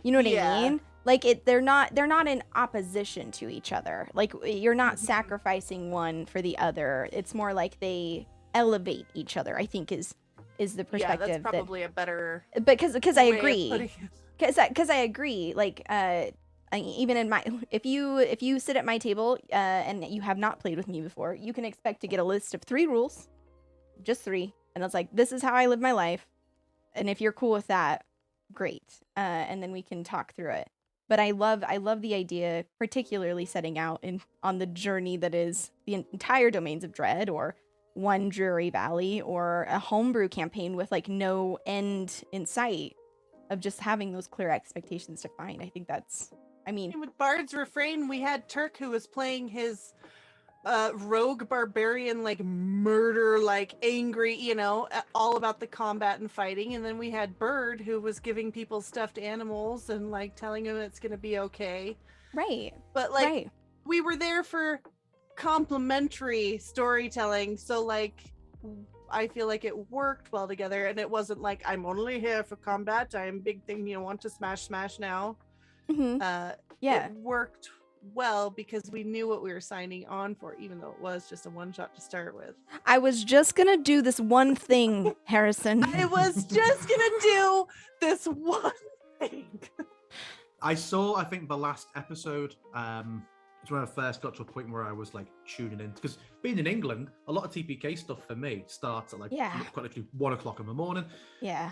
Speaker 1: You know what I mean? Like, they're not in opposition to each other. Like, you're not sacrificing one for the other. It's more like they elevate each other, I think is the perspective.
Speaker 2: Yeah, that's probably a better.
Speaker 1: Because I agree. Because I agree. Like, even in my, if you sit at my table and you have not played with me before, you can expect to get a list of 3 rules, just 3, and it's like, this is how I live my life, and if you're cool with that, great. And then we can talk through it. But I love the idea, particularly setting out on the journey that is the entire Domains of Dread, or one Dreary Valley, or a homebrew campaign with like no end in sight, of just having those clear expectations defined. I think that's, I mean,
Speaker 2: with Bard's Refrain, we had Turk who was playing his rogue barbarian, like murder, like angry, all about the combat and fighting. And then we had Bird who was giving people stuffed animals and like telling them it's gonna be okay.
Speaker 1: right.
Speaker 2: But like
Speaker 1: Right.
Speaker 2: we were there for complementary storytelling, so like I feel like it worked well together, and it wasn't like I'm only here for combat, I'm big thing, want to smash now.
Speaker 1: Mm-hmm. Yeah.
Speaker 2: It worked well because we knew what we were signing on for, even though it was just a one shot to start with.
Speaker 1: I was just gonna do this one thing, Harrison.
Speaker 2: I was just gonna do this one thing.
Speaker 3: I think the last episode, it's when I first got to a point where I was like tuning in, because being in England, a lot of TPK stuff for me starts at like quite literally 1 o'clock in the morning.
Speaker 1: Yeah.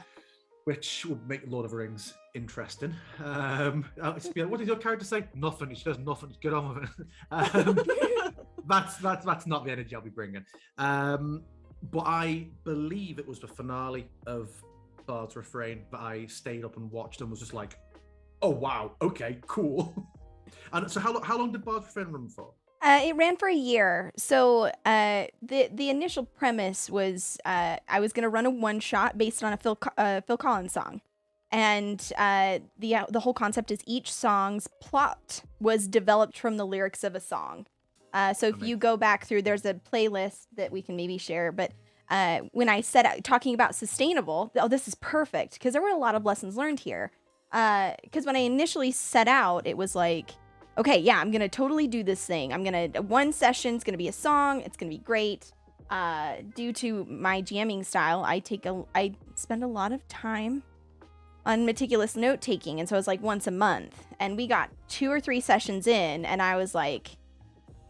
Speaker 3: Which would make Lord of the Rings interesting. What did your character say? Nothing. She does nothing. Just get on with it. That's not the energy I'll be bringing. But I believe it was the finale of Bard's Refrain that I stayed up and watched and was just like, oh wow, okay, cool. And so how long did Bard's Refrain run for?
Speaker 1: It ran for a year. So the initial premise was I was going to run a one-shot based on a Phil Collins song. And the whole concept is each song's plot was developed from the lyrics of a song. So if you go back through, there's a playlist that we can maybe share. But when I set out talking about sustainable, this is perfect, because there were a lot of lessons learned here. Because when I initially set out, it was like, okay, yeah, I'm going to totally do this thing. One session's going to be a song. It's going to be great. Due to my jamming style, I spend a lot of time on meticulous note taking. And so it's like once a month, and we got 2 or 3 sessions in, and I was like,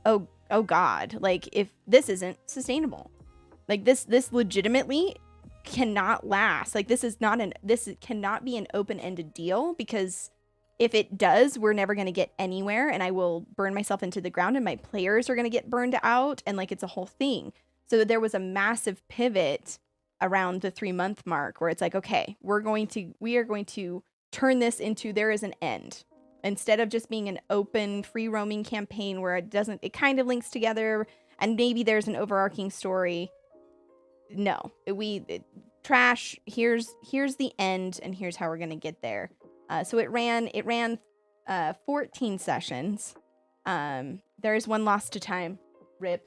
Speaker 1: oh God, like if this isn't sustainable, like this legitimately cannot last. Like this cannot be an open-ended deal, because if it does, we're never going to get anywhere, and I will burn myself into the ground, and my players are going to get burned out, and like it's a whole thing. So there was a massive pivot around the 3-month mark where it's like, okay, we are going to turn this into, there is an end, instead of just being an open, free roaming campaign where it kind of links together and maybe there's an overarching story. No, trash. Here's the end, and here's how we're going to get there. So it ran 14 sessions. There's one lost to time, rip.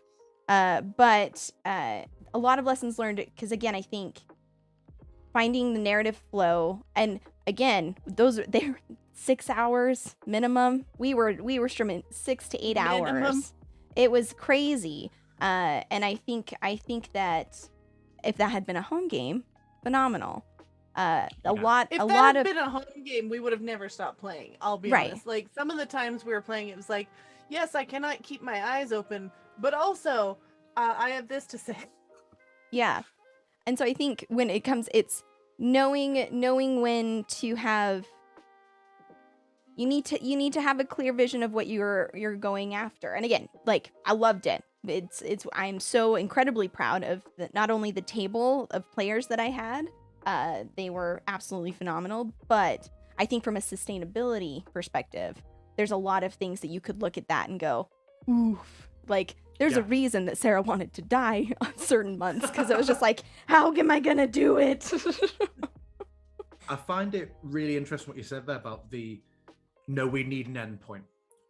Speaker 1: But a lot of lessons learned, because again, I think finding the narrative flow, and again, they're 6 hours minimum. We were streaming 6 to 8 hours. It was crazy. And I think that if that had been a home game, phenomenal. If that had
Speaker 2: been a home game, we would have never stopped playing. I'll be honest. Like some of the times we were playing, it was like, yes, I cannot keep my eyes open, but also I have this to say.
Speaker 1: Yeah. And so I think when it comes, it's knowing when to have. You need to have a clear vision of what you're going after. And again, like I loved it. I'm so incredibly proud of not only the table of players that I had. They were absolutely phenomenal, but I think from a sustainability perspective, there's a lot of things that you could look at that and go, oof. Like there's a reason that Sarah wanted to die on certain months, because it was just like, how am I gonna do it?
Speaker 3: I find it really interesting what you said there about we need an endpoint,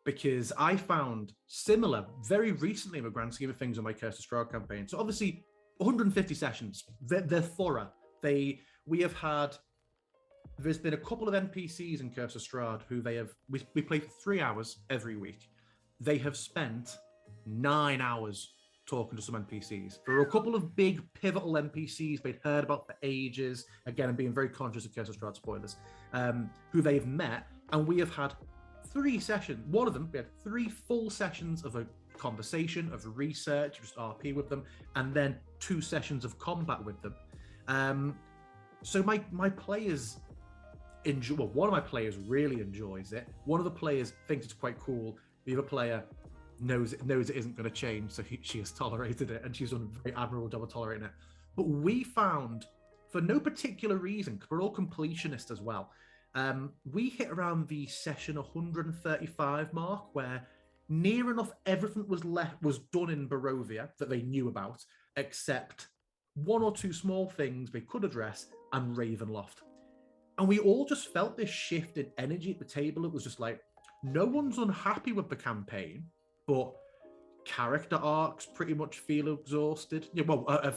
Speaker 3: because I found similar very recently in the grand scheme of things on my Curse of Strahd campaign. So obviously 150 sessions, they're thorough. There's been a couple of NPCs in Curse of Strahd who we play for 3 hours every week. They have spent 9 hours talking to some NPCs. There were a couple of big pivotal NPCs they'd heard about for ages. Again, I'm being very conscious of Curse of Strahd spoilers, who they've met, and we have had 3 sessions. One of them, we had 3 full sessions of a conversation, of research, just RP with them, and then 2 sessions of combat with them. So my players one of my players really enjoys it. One of the players thinks it's quite cool. The other player knows it isn't going to change, so she has tolerated it, and she's done a very admirable job of tolerating it. But we found, for no particular reason, because we're all completionists as well, we hit around the session 135 mark, where near enough everything was done in Barovia that they knew about, except one or two small things they could address and Ravenloft. And we all just felt this shift in energy at the table. It was just like, no one's unhappy with the campaign, but character arcs pretty much feel exhausted.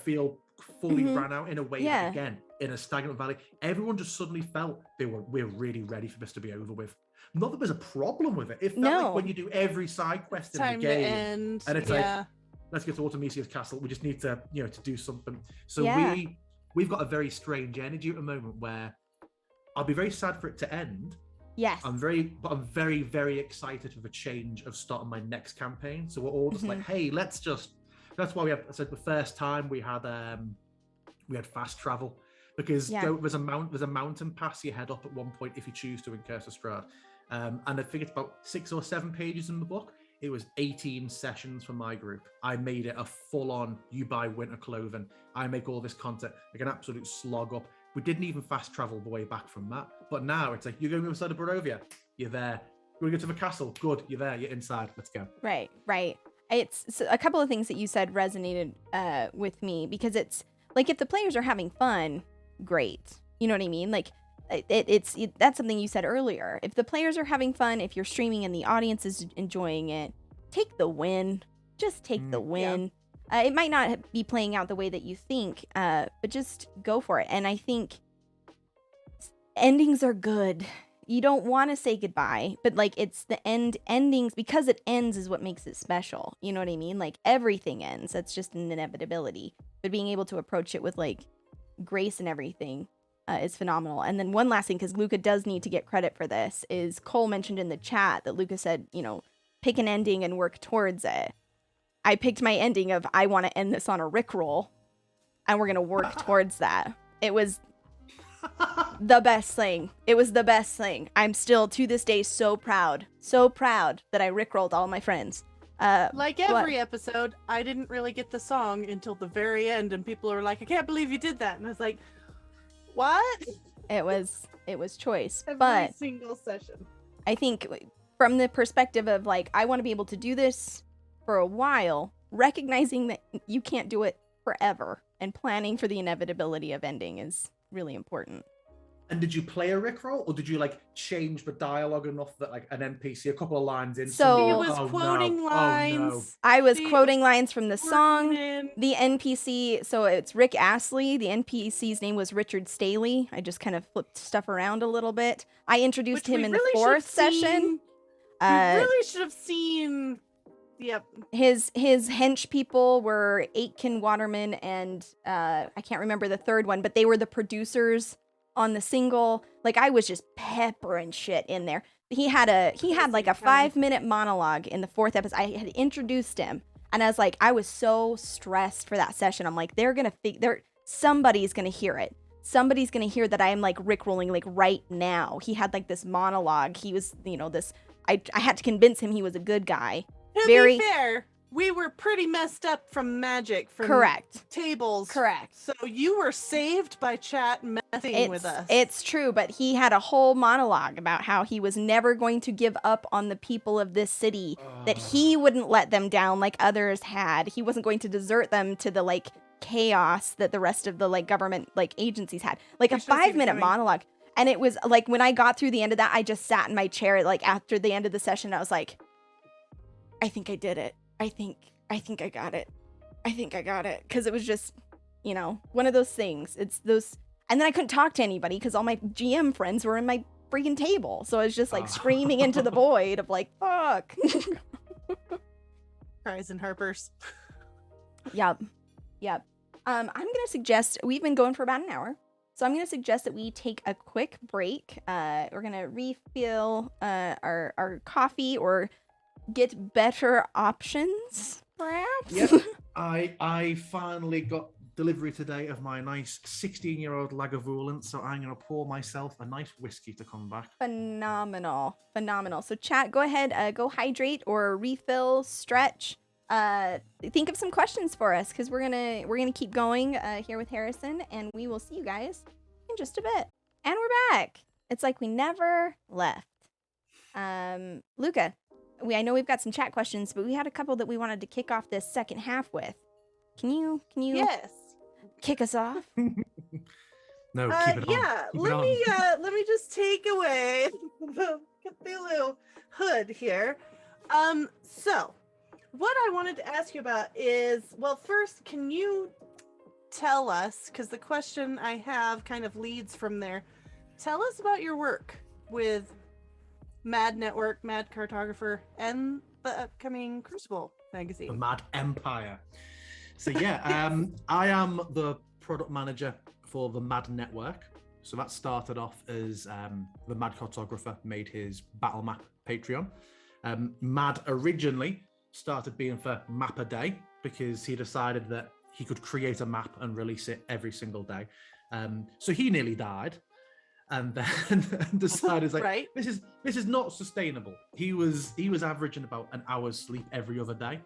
Speaker 3: Feel fully ran out in a way that, again, in a stagnant valley, everyone just suddenly felt we're really ready for this to be over with. Not that there's a problem with it. It felt like when you do every side quest in the game, and it's like, let's get to Artemisia's castle. We just need to, to do something. So we've got a very strange energy at the moment where I'll be very sad for it to end.
Speaker 1: Yes.
Speaker 3: I'm very, very excited for the change of starting my next campaign. So we're all just like, hey, that's why I said the first time we had fast travel, because there's a mountain pass you head up at one point if you choose to in Curse of Strahd. And I think it's about 6 or 7 pages in the book. It was 18 sessions for my group. I made it a full-on, you buy winter clothing, I make all this content, like an absolute slog up. We didn't even fast travel the way back from that. But now it's like, you're going inside of Barovia, you're there. You want to go to the castle? Good, you're there, you're inside, let's go.
Speaker 1: Right. It's a couple of things that you said resonated with me, because it's like, if the players are having fun, great. You know what I mean? Like, that's something you said earlier. If the players are having fun, if you're streaming and the audience is enjoying it, take the win. Just take the win. Yeah. It might not be playing out the way that you think, but just go for it. And I think endings are good. You don't want to say goodbye, but like, it's the endings, because it ends is what makes it special. You know what I mean? Like, everything ends. That's just an inevitability. But being able to approach it with like grace and everything is phenomenal. And then one last thing, because Luka does need to get credit for this, is Cole mentioned in the chat that Luka said, pick an ending and work towards it. I picked my ending of, I want to end this on a Rickroll, and we're going to work towards that. It was the best thing. It was the best thing. I'm still, to this day, so proud that I Rickrolled all my friends.
Speaker 2: Like every episode, I didn't really get the song until the very end, and people are like, I can't believe you did that. And I was like, what?
Speaker 1: It was choice.
Speaker 2: Every single session.
Speaker 1: I think from the perspective of like, I want to be able to do this for a while, recognizing that you can't do it forever and planning for the inevitability of ending is really important.
Speaker 3: And did you play a Rickroll, or did you like change the dialogue enough that like an NPC, a couple of lines in?
Speaker 1: So
Speaker 2: he was quoting lines.
Speaker 1: I was quoting lines from the song. The NPC, so it's Rick Astley. The NPC's name was Richard Staley. I just kind of flipped stuff around a little bit. I introduced him in the 4th session.
Speaker 2: We really should have seen. Yep.
Speaker 1: His hench people were Aitken Waterman and I can't remember the third one, but they were the producers on the single. Like, I was just peppering shit in there. He had like a 5-minute monologue in the 4th episode. I had introduced him, and I was like, I was so stressed for that session. I'm like, somebody's gonna hear it. Somebody's gonna hear that I am like Rickrolling like right now. He had like this monologue. He was, this. I had to convince him he was a good guy.
Speaker 2: To be fair, we were pretty messed up from magic, from tables.
Speaker 1: Correct.
Speaker 2: So you were saved by chat messing with us.
Speaker 1: It's true, but he had a whole monologue about how he was never going to give up on the people of this city, that he wouldn't let them down like others had. He wasn't going to desert them to the like chaos that the rest of the like government like agencies had. Like a 5-minute monologue. And it was like, when I got through the end of that, I just sat in my chair like after the end of the session. I was like, I think I did it. I think I got it. I think I got it. Because it was just, one of those things. It's those. And then I couldn't talk to anybody because all my GM friends were in my freaking table. So I was just like screaming into the void of like, fuck.
Speaker 2: Cries and harpers.
Speaker 1: Yep. I'm going to suggest, we've been going for about an hour. So I'm going to suggest that we take a quick break. We're going to refill our coffee or get better options, perhaps.
Speaker 3: Yep. I finally got delivery today of my nice 16-year-old Lagavulin, so I'm going to pour myself a nice whiskey to come back.
Speaker 1: Phenomenal. So chat, go ahead, go hydrate or refill, stretch. Think of some questions for us, because we're gonna keep going here with Harrison, and we will see you guys in just a bit. And we're back. It's like we never left. Luka, I know we've got some chat questions, but we had a couple that we wanted to kick off this second half with. Can you
Speaker 2: Yes.
Speaker 1: kick us off?
Speaker 3: No, keep it on.
Speaker 2: Yeah, let me just take away the Cthulhu hood here. So what I wanted to ask you about is, well, first, can you tell us, because the question I have kind of leads from there, tell us about your work with MAD Network, MAD Cartographer, and the upcoming Crucible Magazine.
Speaker 3: The Mad Empire. So yeah, I am the product manager for the MAD Network. So that started off as the MAD Cartographer made his battle map Patreon. MAD originally started being for map a day, because he decided that he could create a map and release it every single day. So he nearly died, and then decided like,
Speaker 2: right.
Speaker 3: this is not sustainable. He was averaging about an hour's sleep every other day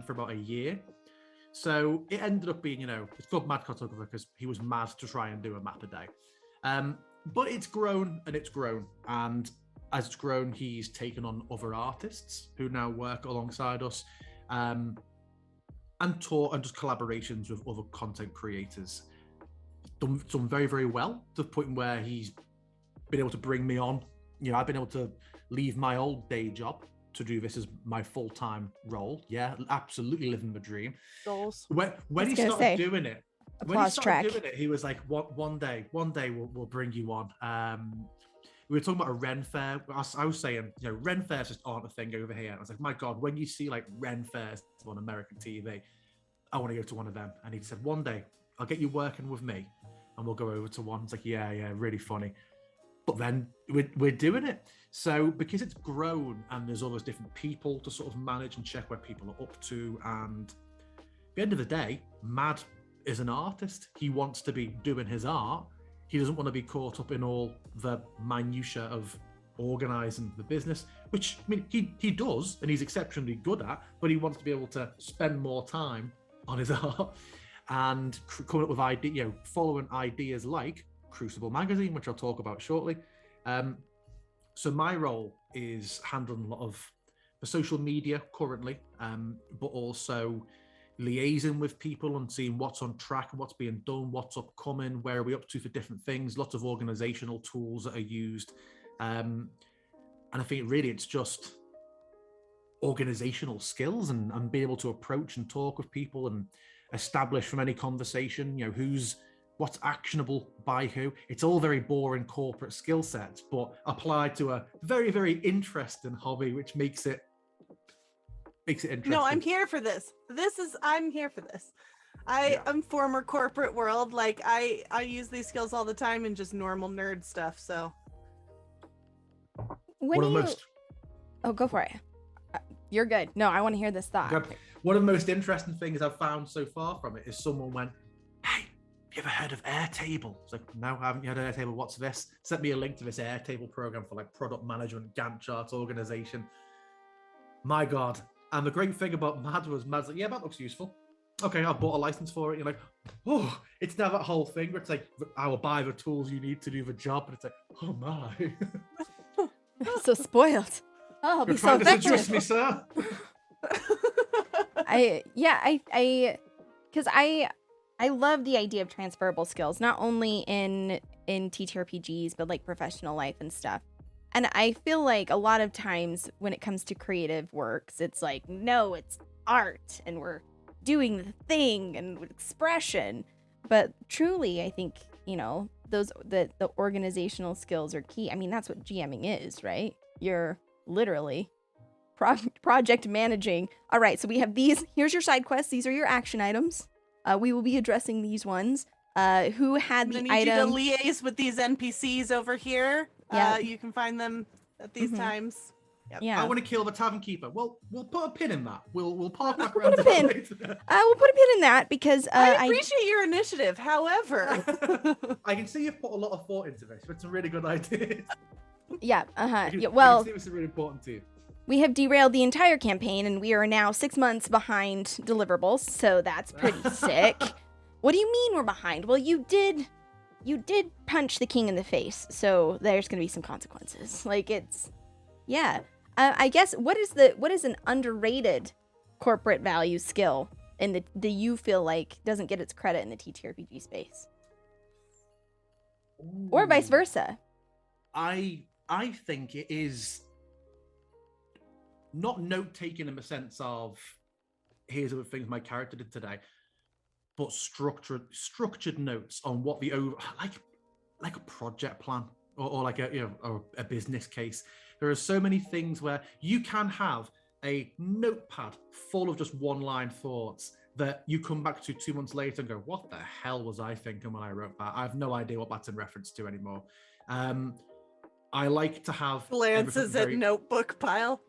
Speaker 3: for about a year. So it ended up being, it's called MAD Cartographer because he was mad to try and do a map a day. But it's grown and it's grown. And as it's grown, he's taken on other artists who now work alongside us, and just collaborations with other content creators. Done very, very well, to the point where he's been able to bring me on. I've been able to leave my old day job to do this as my full-time role. Yeah, absolutely living the dream.
Speaker 2: Goals.
Speaker 3: When he started doing it, he was like, one day we'll bring you on. We were talking about a Ren Fair. I was saying, Ren Fairs just aren't a thing over here. I was like, my God, when you see like Ren Fairs on American TV, I want to go to one of them. And he said, one day I'll get you working with me and we'll go over to one. It's like, yeah, really funny. But then we're doing it. So because it's grown and there's always different people to sort of manage and check where people are up to. And at the end of the day, Mad is an artist. He wants to be doing his art. He doesn't want to be caught up in all the minutiae of organizing the business, which he does and he's exceptionally good at, but he wants to be able to spend more time on his art and coming up with ideas, following ideas like Crucible Magazine, which I'll talk about shortly. So my role is handling a lot of the social media currently, but also liaising with people and seeing what's on track and what's being done, what's upcoming, where are we up to for different things, lots of organizational tools that are used. And I think really it's just organizational skills and being able to approach and talk with people and establish from any conversation, what's actionable by who. It's all very boring corporate skill sets, but applied to a very, very interesting hobby, which makes it interesting.
Speaker 2: No, I'm here for this. I'm here for this. I'm former corporate world. Like I use these skills all the time in just normal nerd stuff. So
Speaker 1: Oh, go for it. You're good. No, I want to hear this thought.
Speaker 3: Okay. One of the most interesting things I've found so far from it is someone went, hey, have you ever heard of Airtable? It's like, no, I haven't heard of Airtable. What's this? Sent me a link to this Airtable program for like product management, Gantt charts, organization. My God. And the great thing about Mad's like, yeah, that looks useful. Okay, I bought a license for it. You're like, oh, it's now that whole thing where it's like, I will buy the tools you need to do the job. And it's like, oh my.
Speaker 1: I'm so spoiled. Oh, I'll be so
Speaker 3: effective.
Speaker 1: effective.
Speaker 3: Seduce me, sir.
Speaker 1: Because I love the idea of transferable skills, not only in TTRPGs, but like professional life and stuff. And I feel like a lot of times when it comes to creative works, it's like, no, it's art and we're doing the thing and expression. But truly, I think, the organizational skills are key. I mean, that's what GMing is, right? You're literally project managing. All right, so we have these. Here's your side quests. These are your action items. We will be addressing these ones. Who had the item?
Speaker 2: You to liaise with these NPCs over here.
Speaker 1: Yeah.
Speaker 2: You can find them at these times.
Speaker 1: Yeah.
Speaker 3: I want to kill the tavern keeper. Well, we'll put a pin in that. We'll park back
Speaker 1: We'll
Speaker 3: around
Speaker 1: put a
Speaker 3: to that
Speaker 1: pin.
Speaker 3: later.
Speaker 1: We'll put a pin in that because
Speaker 2: I appreciate your initiative. However,
Speaker 3: I can see you've put a lot of thought into this. It's some really good ideas.
Speaker 1: Yeah.
Speaker 3: I can
Speaker 1: Well,
Speaker 3: see this is really important to you.
Speaker 1: we have derailed the entire campaign, and we are now 6 months behind deliverables. So that's pretty sick. What do you mean we're behind? Well, you did punch the king in the face, so there's gonna be some consequences. Like yeah. I guess what is an underrated corporate value skill in the you feel like doesn't get its credit in the TTRPG space, or vice versa?
Speaker 3: I think it is not note taking in the sense of here's the things my character did today, but structured notes on what the like a project plan or like a business case. There are so many things where you can have a notepad full of just one-line thoughts that you come back to 2 months later and go, what the hell was I thinking when I wrote that? I have no idea what that's in reference to anymore. I like to have
Speaker 2: glances at notebook pile.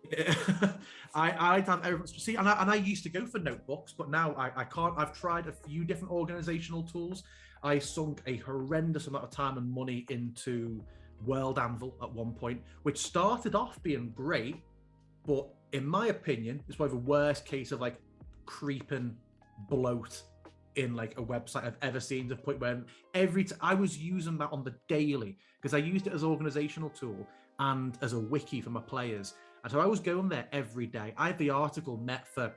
Speaker 3: I like to have everything. See, and I used to go for notebooks, but now I can't. I've tried a few different organizational tools. I sunk a horrendous amount of time and money into World Anvil at one point, which started off being great, but in my opinion, it's probably the worst case of like creeping bloat in like a website I've ever seen, to the point where I was using that on the daily because I used it as an organizational tool and as a wiki for my players. And so I was going there every day. I had the article met for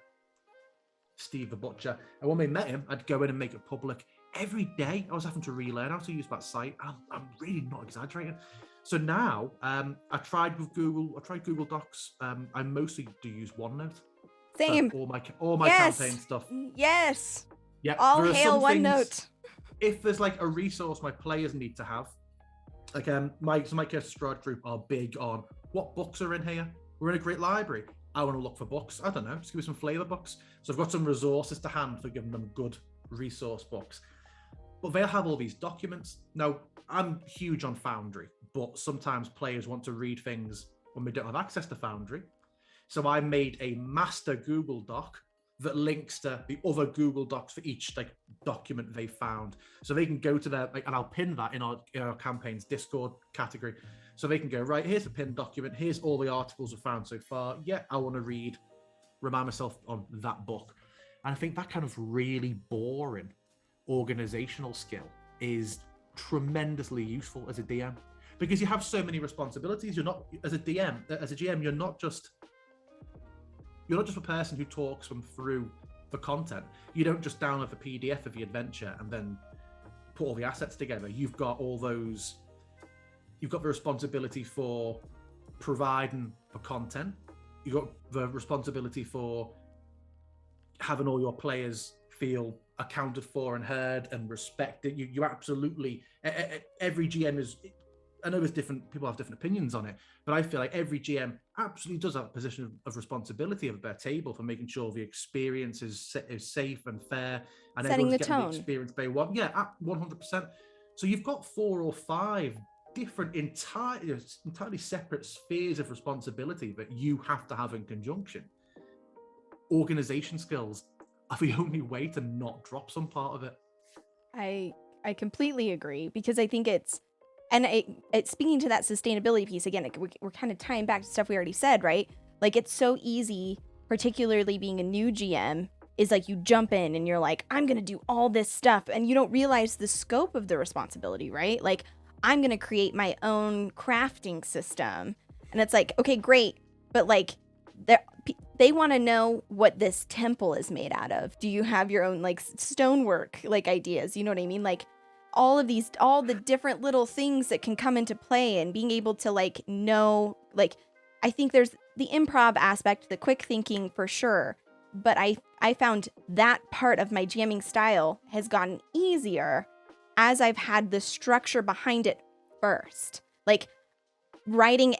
Speaker 3: Steve the Butcher, and when we met him, I'd go in and make it public. Every day I was having to relearn how to use that site. I'm really not exaggerating. So now I tried Google Docs. I mostly do use OneNote.
Speaker 1: Same.
Speaker 3: For all my campaign stuff.
Speaker 1: Yes.
Speaker 3: Yeah.
Speaker 1: All hail OneNote.
Speaker 3: If there's like a resource my players need to have, like my Curse of Strahd group are big on what books are in here. We're in a great library. I want to look for books. I don't know. Just give me some flavor books. So I've got some resources to hand for giving them good resource books. But they'll have all these documents. Now, I'm huge on Foundry, but sometimes players want to read things when we don't have access to Foundry. So I made a master Google Doc that links to the other Google Docs for each like document they found. So they can go to their, and I'll pin that in our campaign's Discord category. So they can go, right, here's a pinned document. Here's all the articles I've found so far. Yeah, I want to remind myself on that book. And I think that kind of really boring organizational skill is tremendously useful as a DM, because you have so many responsibilities. You're not, as a GM, you're not just a person who talks them through the content. You don't just download the PDF of the adventure and then put all the assets together. You've got the responsibility for providing the content. You've got the responsibility for having all your players feel accounted for and heard and respected. You absolutely, every GM is, I know people have different opinions on it, but I feel like every GM absolutely does have a position of responsibility at their table for making sure the experience is safe and fair and
Speaker 1: setting
Speaker 3: everyone's
Speaker 1: the
Speaker 3: getting
Speaker 1: tone.
Speaker 3: the experience they want. Yeah, 100%. So you've got 4 or 5 different entirely separate spheres of responsibility that you have to have in conjunction. Organization skills are the only way to not drop some part of it.
Speaker 1: I completely agree, because I think it's speaking to that sustainability piece again, we're kind of tying back to stuff we already said, right? Like, it's so easy, particularly being a new GM, is like you jump in and you're like, I'm going to do all this stuff, and you don't realize the scope of the responsibility, right? Like, I'm going to create my own crafting system. And it's like, okay, great. But like, they want to know what this temple is made out of. Do you have your own like stonework, like ideas? You know what I mean? Like all the different little things that can come into play, and being able to like know, like, I think there's the improv aspect, the quick thinking for sure. But I found that part of my jamming style has gotten easier as I've had the structure behind it first. Like writing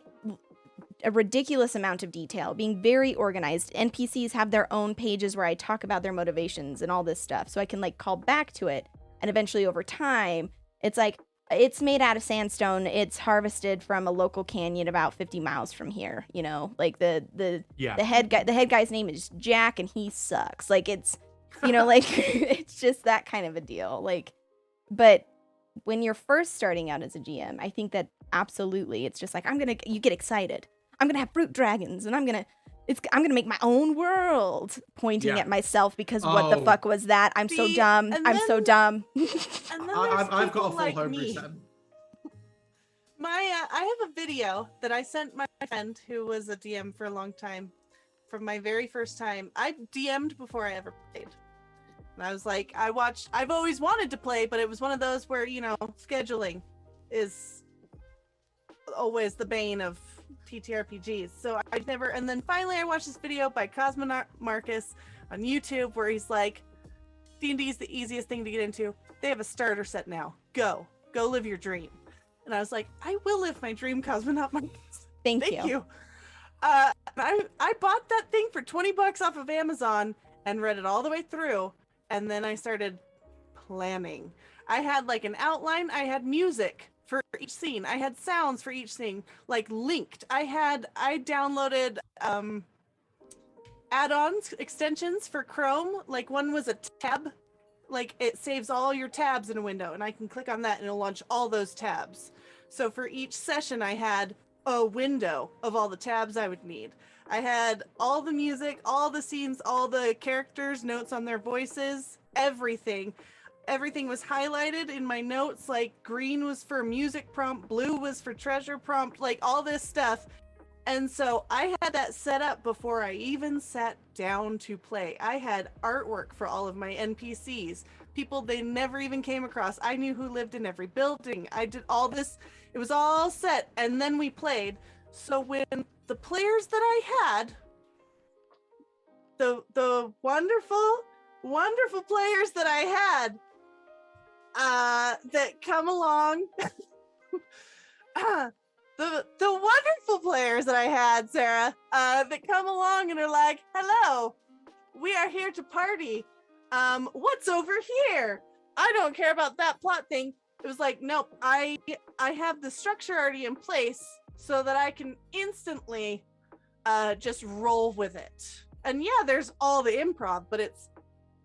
Speaker 1: a ridiculous amount of detail, being very organized. NPCs have their own pages where I talk about their motivations and all this stuff, so I can like call back to it. And eventually over time, it's like It's made out of sandstone. It's harvested from a local canyon about 50 miles from here. You know, like the head guy's name is Jack, and he sucks. Like it's, you know, like it's just that kind of a deal. Like, but when you're first starting out as a GM, I think that absolutely, it's just like you get excited. I'm gonna have fruit dragons, and I'm gonna make my own world, pointing at myself because what the fuck was that? I'm so dumb. So dumb.
Speaker 2: And then
Speaker 3: I've got a full
Speaker 2: like
Speaker 3: homebrew
Speaker 2: me.
Speaker 3: set.
Speaker 2: I have a video that I sent my friend who was a DM for a long time from my very first time. I DM'd before I ever played. And I was like, I've always wanted to play, but it was one of those where, you know, scheduling is always the bane of TTRPGs. So I never, and then finally I watched this video by Cosmonaut Marcus on YouTube where he's like, D&D is the easiest thing to get into. They have a starter set now. Go live your dream. And I was like, I will live my dream, Cosmonaut Marcus.
Speaker 1: Thank you.
Speaker 2: I bought that thing for $20 off of Amazon and read it all the way through. And then I started planning. I had like an outline. I had music for each scene. I had sounds for each scene, like linked. I downloaded add-ons, extensions for Chrome. Like one was a tab. Like it saves all your tabs in a window, and I can click on that and it'll launch all those tabs. So for each session, I had a window of all the tabs I would need. I had all the music, all the scenes, all the characters, notes on their voices, everything. Everything was highlighted in my notes, like green was for music prompt, blue was for treasure prompt, like all this stuff. And so I had that set up before I even sat down to play. I had artwork for all of my NPCs, people they never even came across. I knew who lived in every building. I did all this. It was all set, and then we played. So when the players that I had, the wonderful, wonderful players that I had, that come along, the wonderful players that I had, Sarah, that come along and are like, hello, we are here to party. What's over here? I don't care about that plot thing. It was like, nope, I have the structure already in place so that I can instantly just roll with it. And yeah, there's all the improv, but it's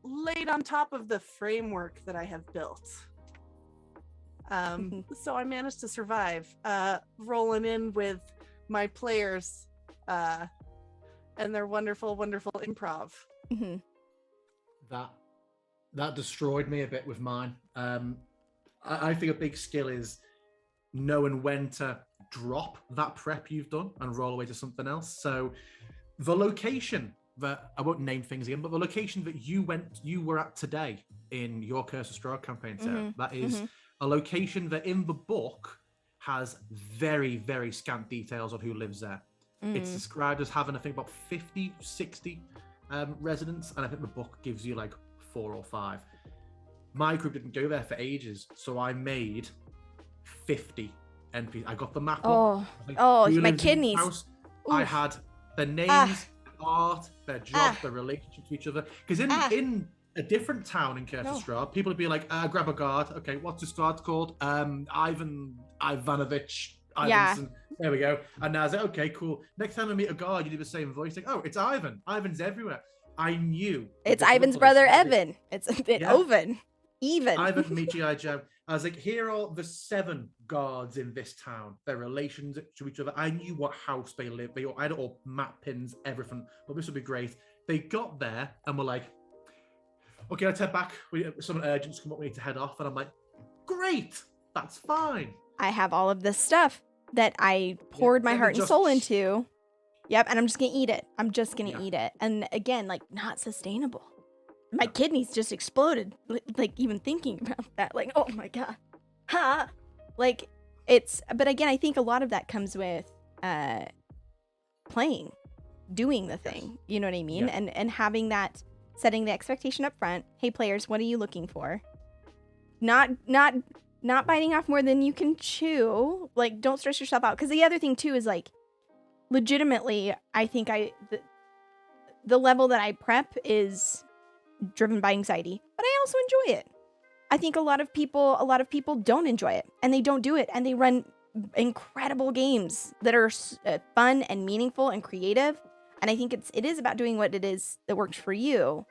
Speaker 2: laid on top of the framework that I have built. So I managed to survive rolling in with my players and their wonderful, wonderful improv.
Speaker 1: Mm-hmm.
Speaker 3: That destroyed me a bit with mine. I think a big skill is knowing when to drop that prep you've done and roll away to something else. So the location that, I won't name things again, but the location that you were at today in your Curse of Strahd campaign, Sarah, that is a location that in the book has very, very scant details on who lives there. It's described as having, I think, about 50, 60 residents, and I think the book gives you like 4 or 5. My group didn't go there for ages, so I made 50 NPCs. I got the map up.
Speaker 1: My kidneys.
Speaker 3: I had their names, art, their job, their relationship to each other. Because in a different town in Curse of Strahd, people would be like, grab a guard. Okay, what's this guard called? Ivanovich Ivanson. There we go. And now I was like, okay, cool. Next time I meet a guard, you do the same voice. Like, oh, it's Ivan. Ivan's everywhere. I knew.
Speaker 1: It's Ivan's brother, Evan. It's Oven. Even.
Speaker 3: Ivan and G.I. Joe. I was like, here are the 7 guards in this town. Their relations to each other. I knew what house they lived. I had all map pins, everything. But this would be great. They got there and were like, okay, let's head back. Someone urgent's come up. We need to head off. And I'm like, great. That's fine.
Speaker 1: I have all of this stuff that I poured my heart and soul into. Yep, and I'm just going to eat it. I'm just going to eat it. And again, like, not sustainable. My kidneys just exploded, like, even thinking about that. Like, oh my God. Ha! Like, but again, I think a lot of that comes with playing, doing the thing. You know what I mean? Yeah. And having that, setting the expectation up front. Hey, players, what are you looking for? Not biting off more than you can chew. Like, don't stress yourself out. Because the other thing, too, is, like, legitimately, I think the level that I prep is driven by anxiety, but I also enjoy it. I think a lot of people don't enjoy it, and they don't do it, and they run incredible games that are fun and meaningful and creative. And I think it is about doing what it is that works for you.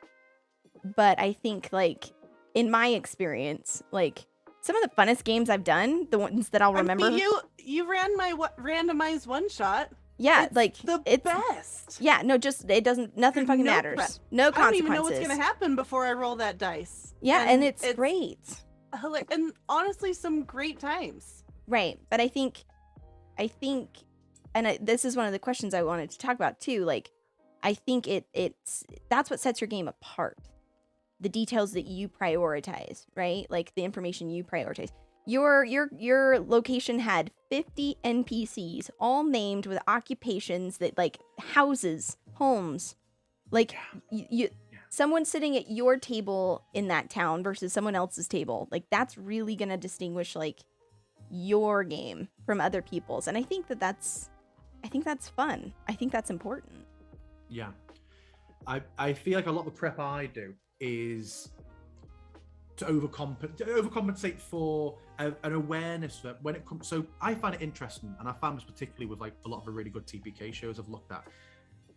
Speaker 1: But I think, like, in my experience, like, some of the funnest games I've done, the ones that I'll remember.
Speaker 2: I mean, you ran my randomized one shot.
Speaker 1: Yeah,
Speaker 2: it's
Speaker 1: like
Speaker 2: it's best.
Speaker 1: Yeah, no, just it doesn't. Nothing fucking matters. No consequences.
Speaker 2: I don't even know what's gonna happen before I roll that dice.
Speaker 1: Yeah, and it's great.
Speaker 2: And honestly, some great times.
Speaker 1: Right, but I think, and this is one of the questions I wanted to talk about too. Like, I think that's what sets your game apart. The details that you prioritize, right? Like the information you prioritize. Your location had 50 NPCs, all named with occupations that, like, houses, homes. Like, someone sitting at your table in that town versus someone else's table. Like, that's really gonna distinguish, like, your game from other people's. And I think that's fun. I think that's important.
Speaker 3: Yeah. I feel like a lot of the prep I do is to overcompensate for an awareness that when it comes, so I find it interesting, and I found this particularly with, like, a lot of the really good TPK shows I've looked at.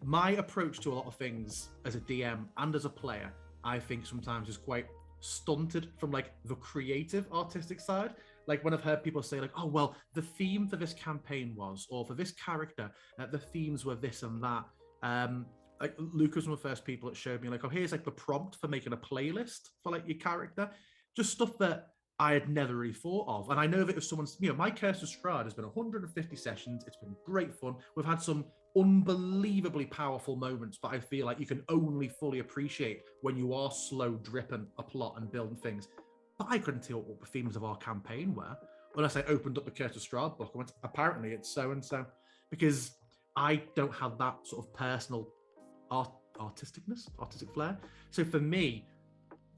Speaker 3: My approach to a lot of things as a DM and as a player, I think sometimes is quite stunted from, like, the creative artistic side. Like, when I've heard people say, like, oh, well, the theme for this campaign was, or for this character, the themes were this and that. Like, Luke was one of the first people that showed me, like, oh, here's, like, the prompt for making a playlist for, like, your character. Just stuff that I had never really thought of. And I know that if someone's, my Curse of Strahd has been 150 sessions. It's been great fun. We've had some unbelievably powerful moments, but I feel like you can only fully appreciate when you are slow dripping a plot and building things. But I couldn't tell what the themes of our campaign were unless I opened up the Curse of Strahd book and went, apparently it's so-and-so. Because I don't have that sort of personal artistic flair. So for me,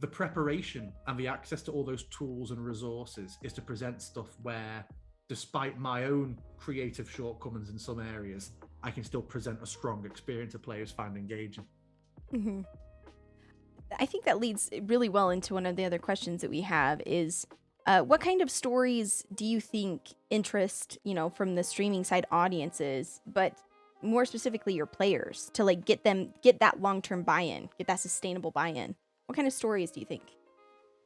Speaker 3: the preparation and the access to all those tools and resources is to present stuff where, despite my own creative shortcomings in some areas, I can still present a strong experience that players find engaging.
Speaker 1: Mm-hmm. I think that leads really well into one of the other questions that we have is, what kind of stories do you think interest, from the streaming side audiences, but more specifically your players, to, like, get that long-term buy-in, get that sustainable buy-in? What kind of stories do you think?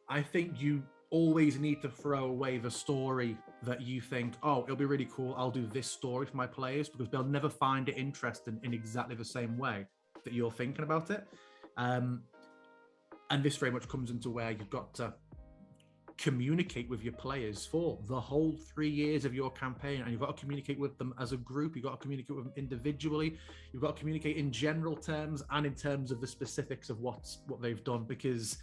Speaker 3: I think you always need to throw away the story that you think, oh, it'll be really cool, I'll do this story for my players, because they'll never find it interesting in exactly the same way that you're thinking about it. And this very much comes into where you've got to communicate with your players for the whole 3 years of your campaign, and you've got to communicate with them as a group, you've got to communicate with them individually, you've got to communicate in general terms and in terms of the specifics of what they've done, because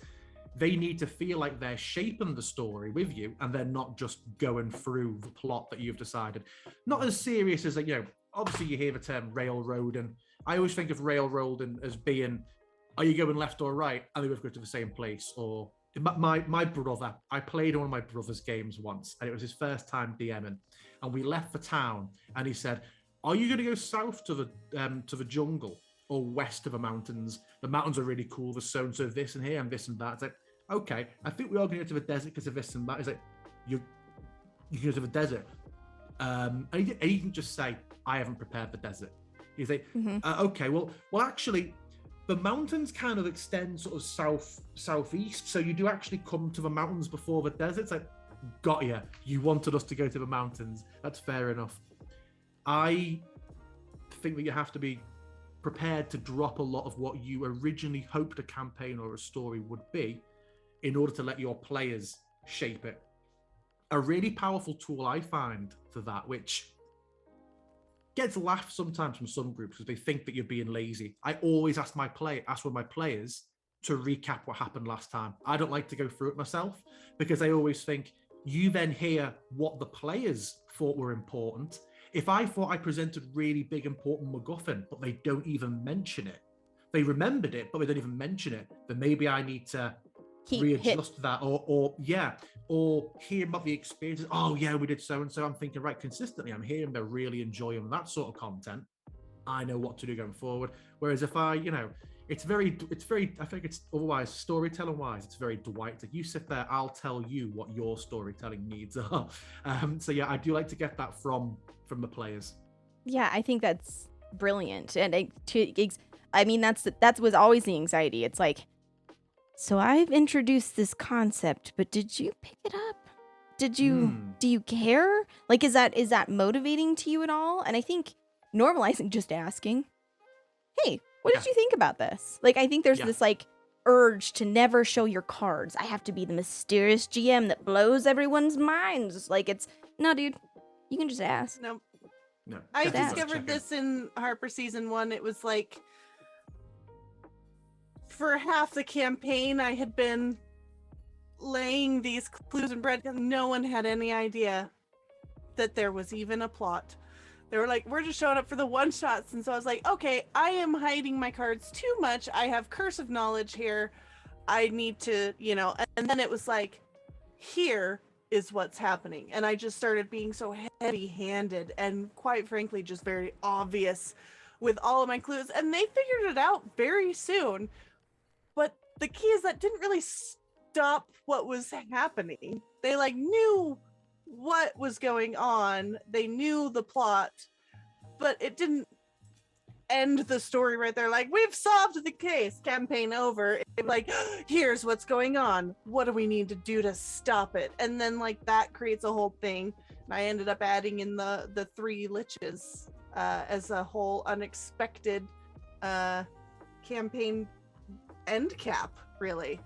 Speaker 3: they need to feel like they're shaping the story with you and they're not just going through the plot that you've decided. Not as serious as, like, obviously you hear the term railroading. I always think of railroading as being, are you going left or right, and they both go to the same place? Or my brother, I played one of my brother's games once, and it was his first time DMing, and we left the town, and he said, are you going to go south to the jungle or west of the mountains? The mountains are really cool, there's so-and-so this and here and this and that. It's like, okay, I think we are going to go to the desert because of this and that. He's like, you go to the desert. And he didn't just say, I haven't prepared the desert. He's like, okay, well, actually, the mountains kind of extend sort of southeast, so you do actually come to the mountains before the desert. It's like, got ya. You wanted us to go to the mountains. That's fair enough. I think that you have to be prepared to drop a lot of what you originally hoped a campaign or a story would be in order to let your players shape it. A really powerful tool I find for that, which gets laughed sometimes from some groups because they think that you're being lazy. I always ask one of my players to recap what happened last time. I don't like to go through it myself because I always think you then hear what the players thought were important. If I thought I presented really big, important MacGuffin, but they don't even mention it, they remembered it, but they don't even mention it, then maybe I need to readjust that or hear about the experiences. Oh yeah, we did so and so. I'm thinking, right, consistently I'm hearing they're really enjoying that sort of content. I know what to do going forward. Whereas if I it's very, I think it's otherwise storytelling wise, it's very Dwight. Like, you sit there, I'll tell you what your storytelling needs are. So yeah, I do like to get that from the players.
Speaker 1: Yeah, I think that's brilliant. And that was always the anxiety. It's like, so I've introduced this concept, but did you pick it up? Do you care? Like, is that motivating to you at all? And I think normalizing just asking, hey, what did you think about this? Like, I think there's this like urge to never show your cards. I have to be the mysterious GM that blows everyone's minds. Like, it's no, dude, you can just ask.
Speaker 2: No.
Speaker 3: No,
Speaker 2: I discovered this in Harper season 1. It was like, for half the campaign, I had been laying these clues and bread. No one had any idea that there was even a plot. They were like, we're just showing up for the one shots. And so I was like, okay, I am hiding my cards too much. I have curse of knowledge here. I need to, and then it was like, here is what's happening. And I just started being so heavy-handed and quite frankly just very obvious with all of my clues, and they figured it out very soon. But the key is that didn't really stop what was happening. They like knew what was going on, they knew the plot, but it didn't end the story right there. Like, we've solved the case, campaign over. It, like, here's what's going on, what do we need to do to stop it? And then like that creates a whole thing. And I ended up adding in the 3 liches as a whole unexpected campaign end cap, really,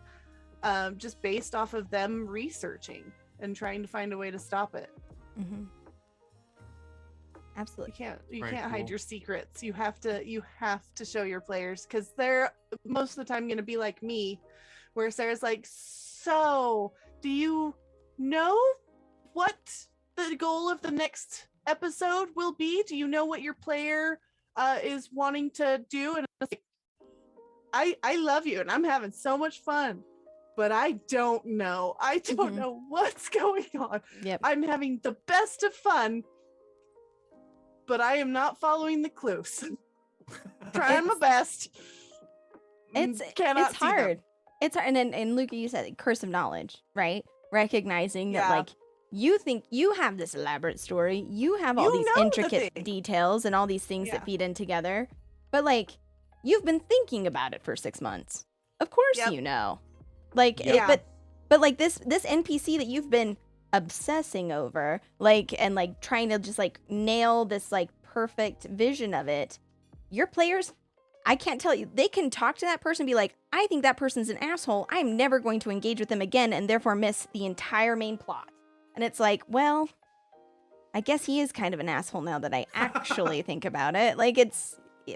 Speaker 2: just based off of them researching and trying to find a way to stop it.
Speaker 1: Absolutely.
Speaker 2: You can't hide your secrets. You have to show your players, because they're most of the time going to be like me, where Sarah's like, so do you know what the goal of the next episode will be? Do you know what your player is wanting to do? And I was like, I love you and I'm having so much fun, but I don't know. I don't know what's going on.
Speaker 1: Yep.
Speaker 2: I'm having the best of fun, but I am not following the clues. Trying my best.
Speaker 1: It's hard. It's hard. And Luka, you said curse of knowledge, right? Recognizing that, like, you think you have this elaborate story, you have all these intricate details and all these things that feed in together, but like, you've been thinking about it for 6 months. Of course you know. Like, but like this NPC that you've been obsessing over, like, and like trying to just like nail this like perfect vision of it, your players, I can't tell you, they can talk to that person and be like, I think that person's an asshole, I'm never going to engage with them again, and therefore miss the entire main plot. And it's like, well, I guess he is kind of an asshole now that I actually think about it. Like,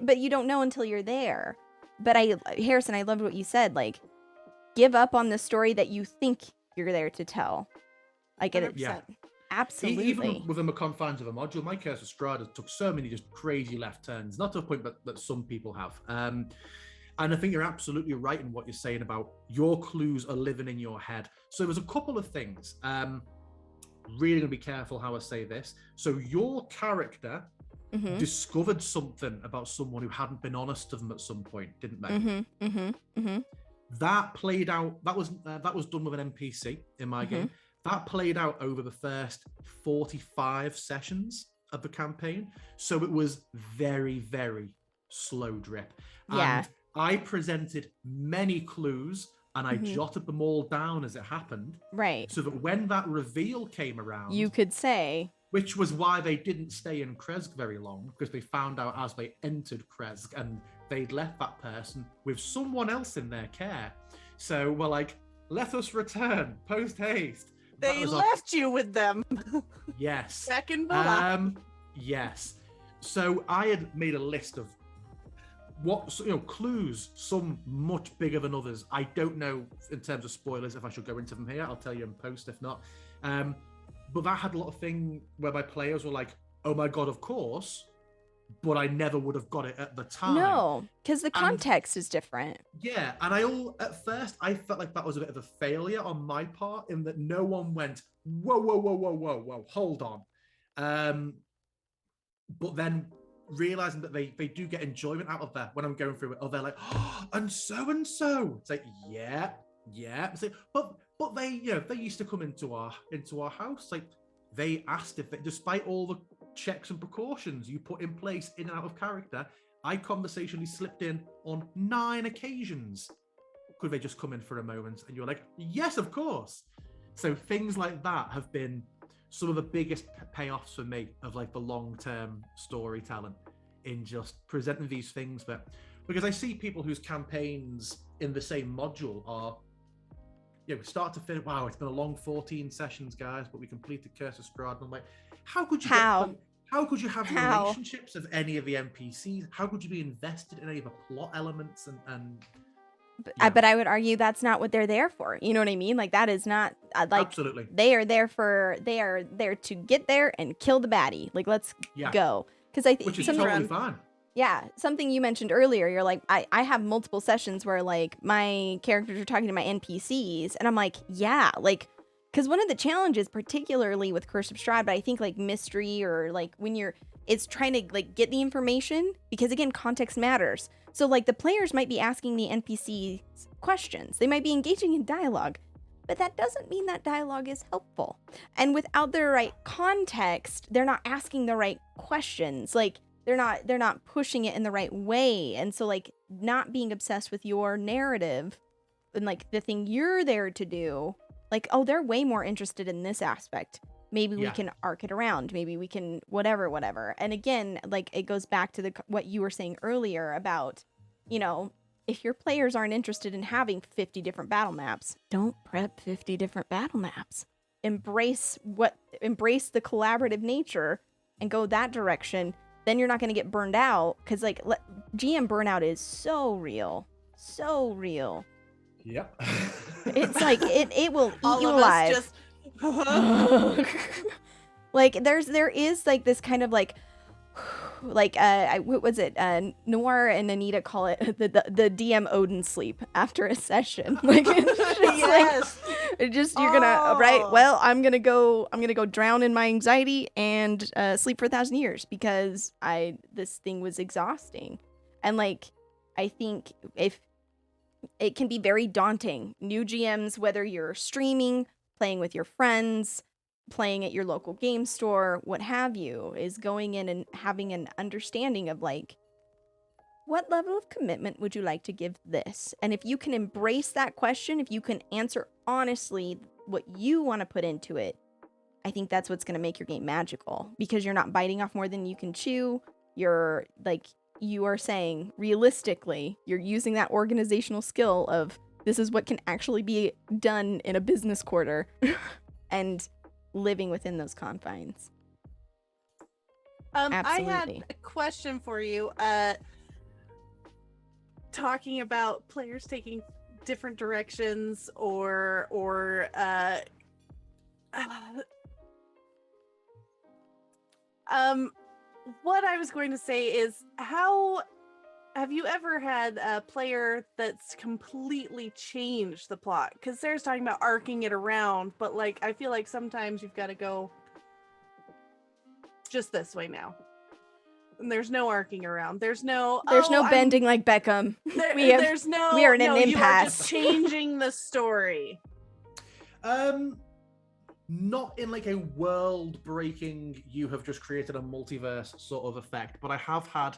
Speaker 1: but you don't know until you're there. But Harrison, I loved what you said. Like, give up on the story that you think you're there to tell. I get it.
Speaker 3: Yeah.
Speaker 1: Absolutely.
Speaker 3: Even within the confines of a module, my Curse of Strahd took so many just crazy left turns, not to a point that some people have. And I think you're absolutely right in what you're saying about your clues are living in your head. So there's a couple of things. Really going to be careful how I say this. So your character discovered something about someone who hadn't been honest to them at some point, didn't they? That played out. That was done with an NPC in my game. That played out over the first 45 sessions of the campaign. So it was very, very slow drip.
Speaker 1: Yeah.
Speaker 3: And I presented many clues and I jotted them all down as it happened.
Speaker 1: Right.
Speaker 3: So that when that reveal came around,
Speaker 1: you could say,
Speaker 3: which was why they didn't stay in Kresk very long, because they found out as they entered Kresk and they'd left that person with someone else in their care. So we're like, let us return post haste.
Speaker 2: They left you with them.
Speaker 3: Yes.
Speaker 2: Back in Valhalla.
Speaker 3: Yes. So I had made a list of clues, some much bigger than others. I don't know in terms of spoilers if I should go into them here. I'll tell you in post if not. But that had a lot of things where my players were like, oh my God, of course. But I never would have got it at the time.
Speaker 1: No, because the context is different.
Speaker 3: Yeah, and at first I felt like that was a bit of a failure on my part in that no one went, whoa, hold on. But then realizing that they do get enjoyment out of that when I'm going through it. Oh, they're like, oh, and so. It's like, yeah. It's like, but they, they used to come into our house. Like, they asked if they, despite all the checks and precautions you put in place in and out of character, I conversationally slipped in on 9 occasions. Could they just come in for a moment? And you're like, yes, of course. So things like that have been some of the biggest payoffs for me of like the long-term storytelling in just presenting these things. But because I see people whose campaigns in the same module are, start to finish. Wow, it's been a long 14 sessions, guys, but we completed Curse of Strahd. And I'm like, how could you have relationships of any of the NPCs? How could you be invested in any of the plot elements?
Speaker 1: But I would argue that's not what they're there for. You know what I mean? Like, that is not like,
Speaker 3: absolutely.
Speaker 1: They are there to get there and kill the baddie. Like, let's go. Because I think,
Speaker 3: which is totally fine.
Speaker 1: Yeah, something you mentioned earlier, you're like, I have multiple sessions where, like, my characters are talking to my NPCs, and I'm like, yeah, like, because one of the challenges, particularly with Curse of Strahd, but I think, like, mystery or, like, when it's trying to, like, get the information, because, again, context matters. So, like, the players might be asking the NPCs questions. They might be engaging in dialogue, but that doesn't mean that dialogue is helpful. And without the right context, they're not asking the right questions. Like, they're not pushing it in the right way. And so, like, not being obsessed with your narrative and, like, the thing you're there to do, like, oh, they're way more interested in this aspect. Maybe we can arc it around. Maybe we can whatever. And again, like, it goes back to what you were saying earlier about, if your players aren't interested in having 50 different battle maps, don't prep 50 different battle maps. Embrace the collaborative nature and go that direction. Then you're not going to get burned out, because, like, GM burnout is so real.
Speaker 3: Yep.
Speaker 1: It's like it will eat
Speaker 2: all
Speaker 1: you
Speaker 2: of
Speaker 1: alive.
Speaker 2: us just
Speaker 1: Like, there is, like, this kind of, like what was it? Noir and Anita call it the DM Odin sleep after a session. Like, it's just
Speaker 2: yes.
Speaker 1: like, it just, you're gonna, right? Well, I'm gonna go drown in my anxiety and sleep for 1,000 years because this thing was exhausting. And, like, I think if it can be very daunting, new GMs, whether you're streaming, playing with your friends, playing at your local game store, what have you, is going in and having an understanding of, like, what level of commitment would you like to give this? And if you can embrace that question, if you can answer honestly what you want to put into it, I think that's what's going to make your game magical, because you're not biting off more than you can chew. You're, like you are saying, realistically, you're using that organizational skill of, this is what can actually be done in a business quarter and living within those confines. Absolutely.
Speaker 2: I had a question for you. Talking about players taking different directions or what I was going to say is, how have you ever had a player that's completely changed the plot? Because Sarah's talking about arcing it around, but, like, I feel like sometimes you've got to go just this way now. And there's no arcing around. There's no
Speaker 1: bending like Beckham. We are in an impasse.
Speaker 2: You are just changing the story.
Speaker 3: Not in, like, a world-breaking, you have just created a multiverse sort of effect, but I have had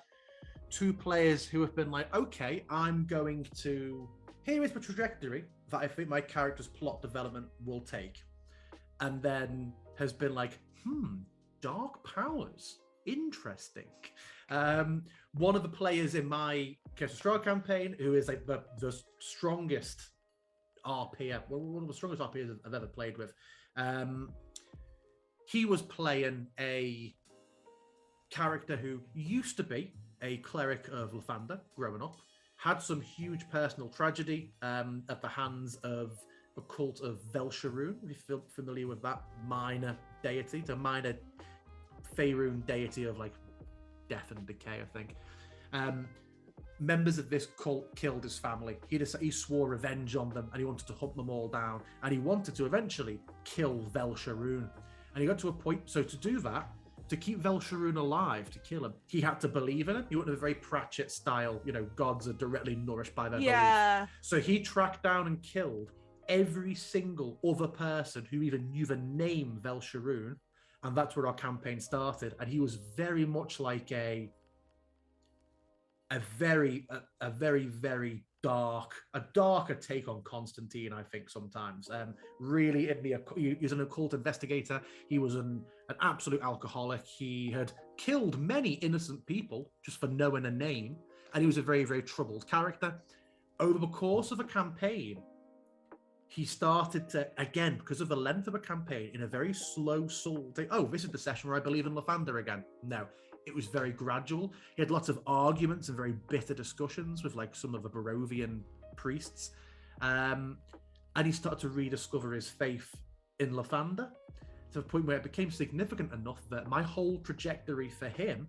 Speaker 3: 2 players who have been like, okay, here is the trajectory that I think my character's plot development will take. And then has been like, dark powers, interesting. One of the players in my Curse of Strahd campaign, who is, like, the strongest RP, one of the strongest RPs I've ever played with, he was playing a character who used to be a cleric of Lathander growing up, had some huge personal tragedy at the hands of the cult of Velsharoon, if you feel familiar with that minor deity. It's a minor Faerun deity of, like, death and decay, I think. Members of this cult killed his family. He swore revenge on them, and he wanted to hunt them all down, and he wanted to eventually kill Velsharoon. And he got to a point, so to do that, to keep Velsharoon alive, to kill him, he had to believe in it. He went in a very Pratchett style, gods are directly nourished by their belief. So he tracked down and killed every single other person who even knew the name Velsharoon, and that's where our campaign started. And he was very much like a very, very darker take on Constantine, I think, sometimes. Really, he was an occult investigator. He was an absolute alcoholic. He had killed many innocent people just for knowing a name, and he was a very, very troubled character. Over the course of a campaign, he started to, again, because of the length of a campaign, in a very slow soul, think, oh, this is the session where I believe in Lathander again. No. It was very gradual. He had lots of arguments and very bitter discussions with like some of the Barovian priests. And he started to rediscover his faith in Lathander to the point where it became significant enough that my whole trajectory for him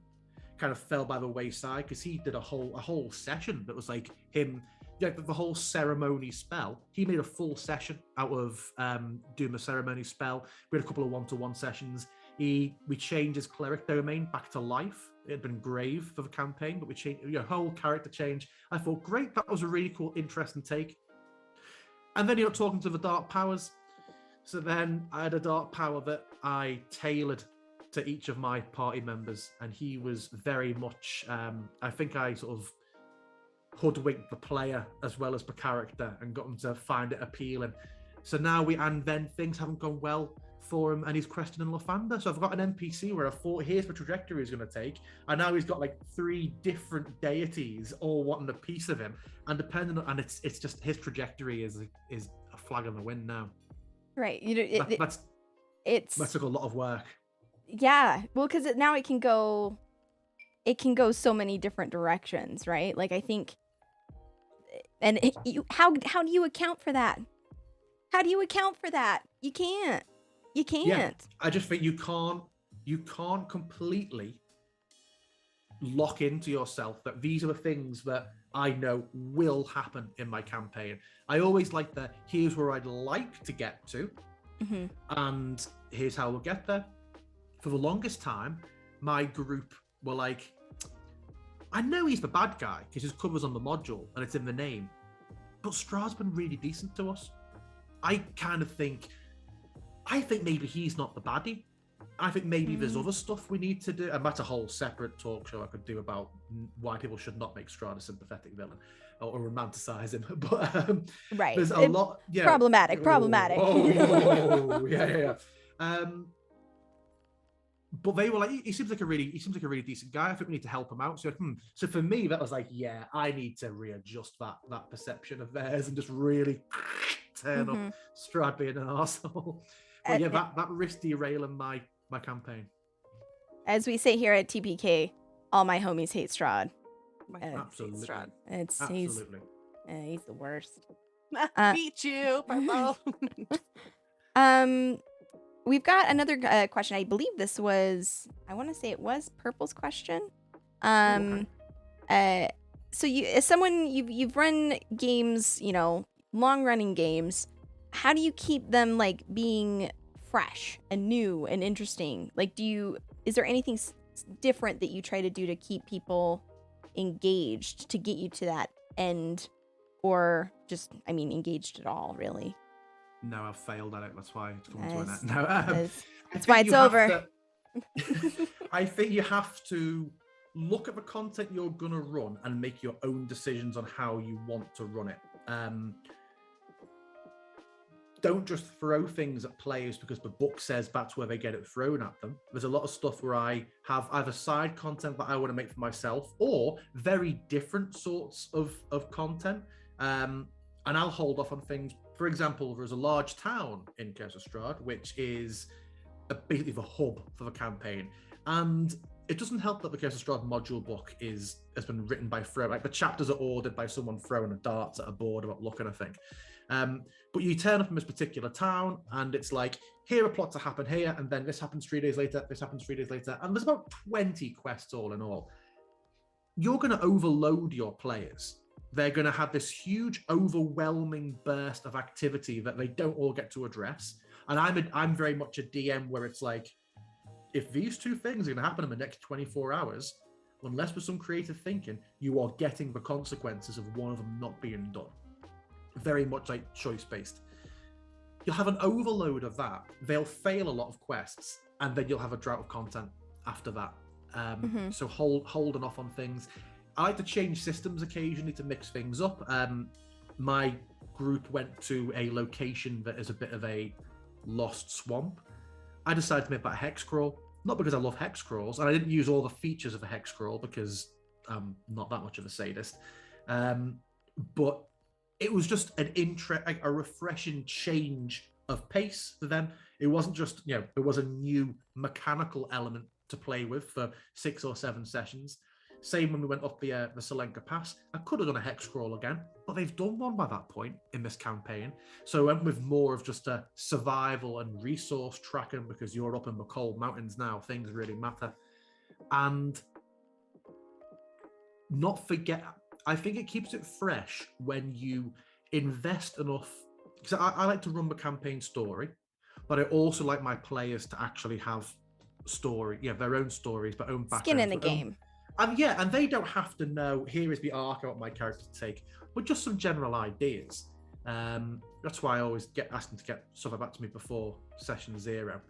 Speaker 3: kind of fell by the wayside, because he did a whole session that was like him, the whole ceremony spell. He made a full session out of doing the ceremony spell. We had a couple of one-to-one sessions. We changed his cleric domain back to life. It had been grave for the campaign, but we changed whole character change. I thought, great, that was a really cool, interesting take. And then talking to the dark powers. So then I had a dark power that I tailored to each of my party members, and he was very much. I think I sort of hoodwinked the player as well as the character and got him to find it appealing. So now and then things haven't gone well for him, and he's questioning Lathander. So I've got an NPC where I thought, here's the trajectory he's going to take, and now he's got like 3 different deities all wanting a piece of him, and depending on, and it's just his trajectory is a flag in the wind now.
Speaker 1: Right.
Speaker 3: That took a lot of work.
Speaker 1: Yeah. Well, because now it can go so many different directions, right? Like I think, and how do you account for that? How do you account for that? You can't. You can't.
Speaker 3: Yeah, I just think you can't completely lock into yourself that these are the things that I know will happen in my campaign. I always like that. Here's where I'd like to get to, and here's how we'll get there. For the longest time, my group were like, I know he's the bad guy because his cover's on the module and it's in the name, but Strahd's been really decent to us. I think maybe he's not the baddie. I think maybe there's other stuff we need to do. And that's a whole separate talk show I could do about why people should not make Strahd a sympathetic villain or romanticize him. But
Speaker 1: right,
Speaker 3: there's a lot. Yeah,
Speaker 1: problematic.
Speaker 3: Oh, yeah. But they were like, he seems like a really decent guy. I think we need to help him out. So for me, that was like, yeah, I need to readjust that perception of theirs and just really turn up Strahd being an arsehole. But yeah, that risked derailing my campaign.
Speaker 1: As we say here at TPK, all my homies hate Strahd.
Speaker 3: Absolutely.
Speaker 2: Strahd.
Speaker 3: Absolutely.
Speaker 1: He's the worst.
Speaker 2: Beat you, Purple.
Speaker 1: We've got another question. I believe this was, I want to say it was Purple's question. So you, as someone, you've run games, long running games. How do you keep them like being fresh and new and interesting? Like, is there anything different that you try to do to keep people engaged to get you to that end, or just, engaged at all, really?
Speaker 3: No, I've failed at it. That's why it's coming to an end. No,
Speaker 1: that's why it's over.
Speaker 3: I think you have to look at the content you're going to run and make your own decisions on how you want to run it. Don't just throw things at players because the book says that's where they get it thrown at them. There's a lot of stuff where I have either side content that I want to make for myself or very different sorts of content. And I'll hold off on things. For example, there's a large town in Curse of Strahd, which is basically the hub for the campaign. And it doesn't help that the Curse of Strahd module book has been written by Fro. Like the chapters are ordered by someone throwing a dart at a board about looking, I think. But you turn up in this particular town and it's like, here are plots to happen here, and then this happens 3 days later, this happens 3 days later, and there's about 20 quests all in all. You're going to overload your players. They're going to have this huge, overwhelming burst of activity that they don't all get to address. And I'm very much a DM where it's like, if these two things are going to happen in the next 24 hours, unless with some creative thinking, you are getting the consequences of one of them not being done. Very much like choice-based. You'll have an overload of that. They'll fail a lot of quests, and then you'll have a drought of content after that. So holding off on things. I like to change systems occasionally to mix things up. My group went to a location that is a bit of a lost swamp. I decided to make that a hex crawl, not because I love hex crawls, and I didn't use all the features of a hex crawl because I'm not that much of a sadist. But it was just a refreshing change of pace for them. It wasn't just, there was a new mechanical element to play with for 6 or 7 sessions. Same when we went up the Selenka Pass. I could have done a hex crawl again, but they've done one by that point in this campaign. So I went with more of just a survival and resource tracking, because you're up in the cold mountains now. Things really matter. And not forget, I think it keeps it fresh when you invest enough, because I like to run the campaign story, but I also like my players to actually have story, their own stories, their own backgrounds.
Speaker 1: Skin in the game.
Speaker 3: And they don't have to know, here is the arc I want my character to take, but just some general ideas. That's why I always ask them to get stuff back to me before session 0.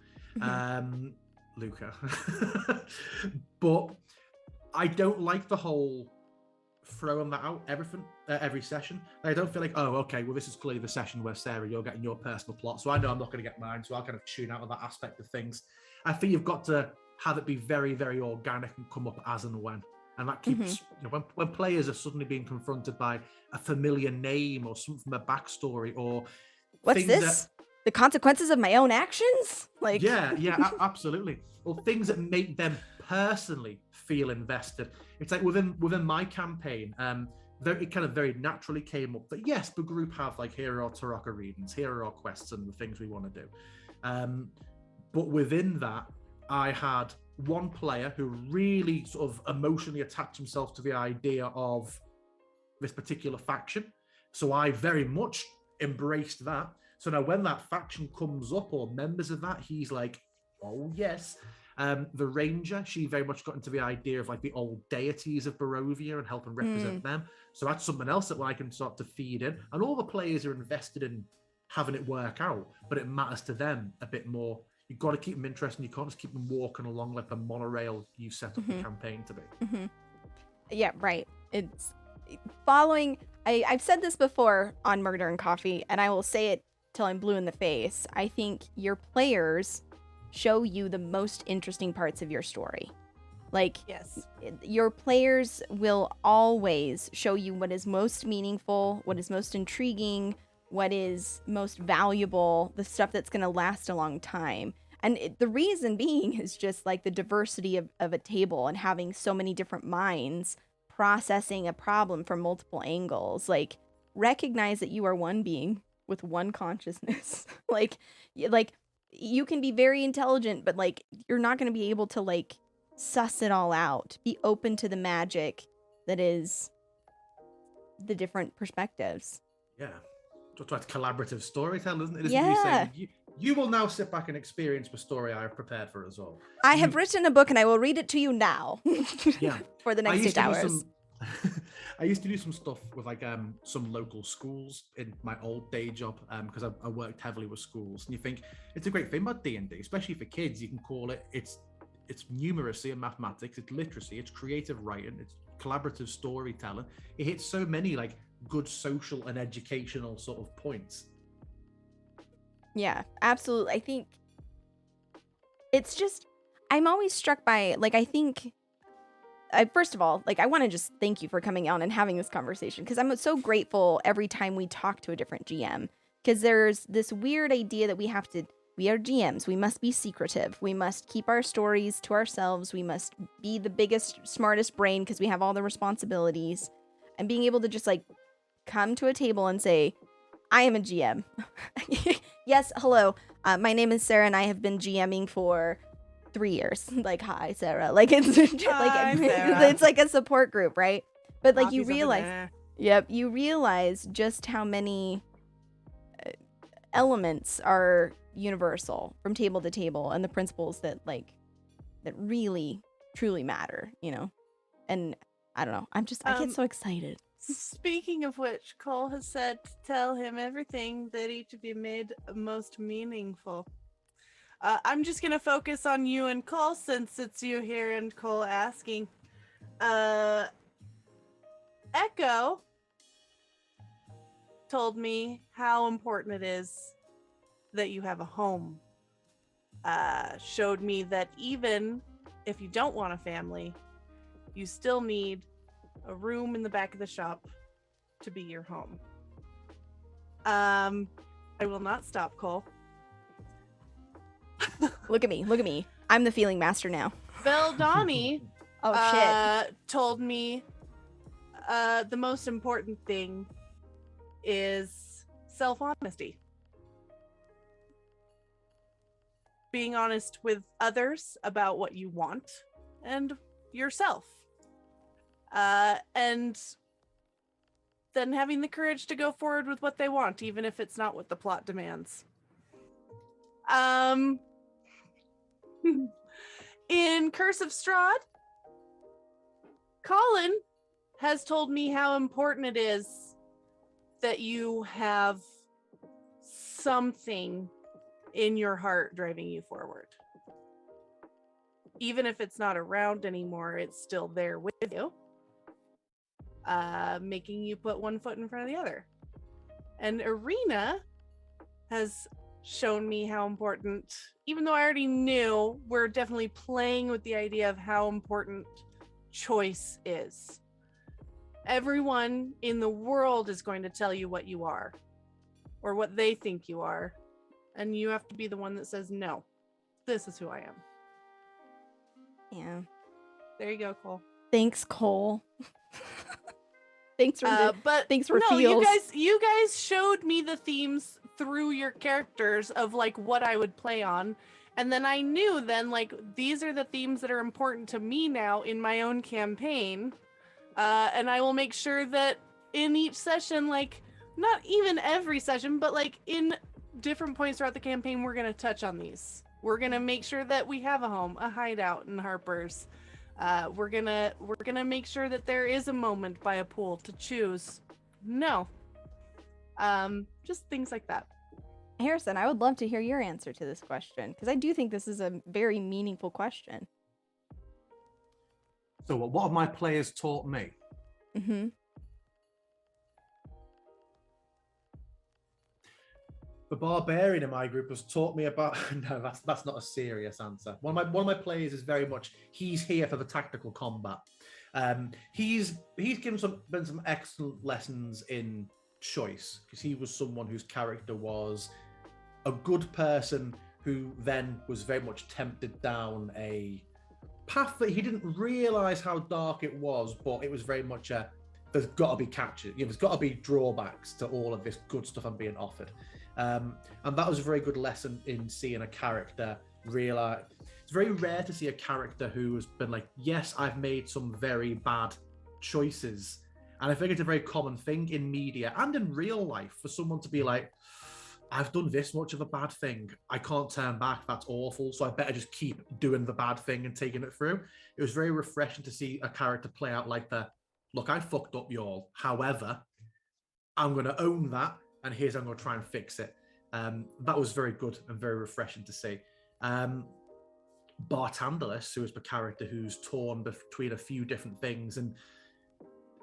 Speaker 3: Luka. But I don't like the whole throwing that out every session. I don't feel like, oh, okay, well, this is clearly the session where, Sarah, you're getting your personal plot, so I know I'm not going to get mine, so I'll kind of tune out of that aspect of things. I think you've got to have it be very, very organic and come up as and when. And that keeps, when players are suddenly being confronted by a familiar name or something from their backstory, or
Speaker 1: what's this? The consequences of my own actions? Like,
Speaker 3: absolutely. Or things that make them personally feel invested. It's like within my campaign, it kind of very naturally came up that yes, the group have like, here are our Taraka readings, here are our quests and the things we want to do. But within that, I had one player who really sort of emotionally attached himself to the idea of this particular faction. So I very much embraced that. So now when that faction comes up, or members of that, he's like, oh yes. The ranger, she very much got into the idea of like the old deities of Barovia and helping represent them. So that's something else that I can start to feed in. And all the players are invested in having it work out, but it matters to them a bit more. You've got to keep them interesting. You can't just keep them walking along like the monorail you set up the campaign to be.
Speaker 1: Yeah, right. It's following. I've said this before on Murder and Coffee, and I will say it till I'm blue in the face. I think your players show you the most interesting parts of your story. Like,
Speaker 2: yes,
Speaker 1: your players will always show you what is most meaningful, what is most intriguing, what is most valuable, the stuff that's going to last a long time. And the reason being is just like the diversity of a table and having so many different minds processing a problem from multiple angles. Like, recognize that you are one being with one consciousness. like you can be very intelligent, but like, you're not going to be able to like suss it all out. Be open to the magic that is the different perspectives.
Speaker 3: Yeah. That's collaborative storytelling, isn't it?
Speaker 1: Yeah.
Speaker 3: You will now sit back and experience the story I have prepared for us all.
Speaker 1: I have written a book and I will read it to you now.
Speaker 3: Yeah.
Speaker 1: For the next 8 hours.
Speaker 3: I used to do some stuff with like some local schools in my old day job because I worked heavily with schools. And you think it's a great thing about D&D, especially for kids. You can call it, it's numeracy and mathematics, it's literacy, it's creative writing, it's collaborative storytelling. It hits so many like good social and educational sort of points.
Speaker 1: Yeah, absolutely. I think it's just, I'm always struck by, like, I think, first of all, like, I want to just thank you for coming on and having this conversation, because I'm so grateful every time we talk to a different GM, because there's this weird idea that we are GMs, we must be secretive, we must keep our stories to ourselves, we must be the biggest, smartest brain because we have all the responsibilities, and being able to just, like, come to a table and say, I am a GM. Yes, hello. My name is Sarah, and I have been GMing for 3 years. Like, hi, Sarah. Like, it's
Speaker 2: hi, Sarah.
Speaker 1: It's like a support group, right? But like, you realize, you realize just how many elements are universal from table to table, and the principles that like that really truly matter, you know. And I don't know, I get so excited.
Speaker 2: Speaking of which, Cole has said to tell him everything that each of you made most meaningful. I'm just gonna focus on you and Cole since it's you here and Cole asking. Echo told me how important it is that you have a home. Showed me that even if you don't want a family, you still need a room in the back of the shop to be your home. I will not stop, Cole.
Speaker 1: Look at me. I'm the feeling master now.
Speaker 2: Veldani told me the most important thing is self-honesty. Being honest with others about what you want and yourself. And then having the courage to go forward with what they want, even if it's not what the plot demands. In Curse of Strahd, Colin has told me how important it is that you have something in your heart driving you forward. Even if it's not around anymore, it's still there with you, making you put one foot in front of the other. And Irina has shown me how important, even though I already knew, we're definitely playing with the idea of how important choice is. Everyone in the world is going to tell you what you are or what they think you are, and you have to be the one that says, no, this is who I am.
Speaker 1: Yeah.
Speaker 2: There you go, Cole.
Speaker 1: Thanks, Cole. Thanks for
Speaker 2: feels. You guys showed me the themes through your characters of like what I would play on, and then I knew then like these are the themes that are important to me now in my own campaign, and I will make sure that in each session, like not even every session, but like in different points throughout the campaign, we're gonna touch on these. We're gonna make sure that we have a home, a hideout in Harper's. We're gonna make sure that there is a moment by a pool to choose. No. Just things like that.
Speaker 1: Harrison, I would love to hear your answer to this question, because I do think this is a very meaningful question.
Speaker 3: So what have my players taught me?
Speaker 1: Mm-hmm.
Speaker 3: The barbarian in my group has taught me about no, that's not a serious answer. One of my players is very much he's here for the tactical combat. He's given been some excellent lessons in choice, because he was someone whose character was a good person who then was very much tempted down a path that he didn't realize how dark it was, but it was very much there's got to be catches, there's got to be drawbacks to all of this good stuff I'm being offered. And that was a very good lesson in seeing a character realize. It's very rare to see a character who has been like, yes, I've made some very bad choices. And I think it's a very common thing in media and in real life for someone to be like, I've done this much of a bad thing. I can't turn back. That's awful. So I better just keep doing the bad thing and taking it through. It was very refreshing to see a character play out like the, look, I fucked up, y'all. However, I'm going to own that. And here's how I'm going to try and fix it. That was very good and very refreshing to see. Bart, who is the character who's torn between a few different things. And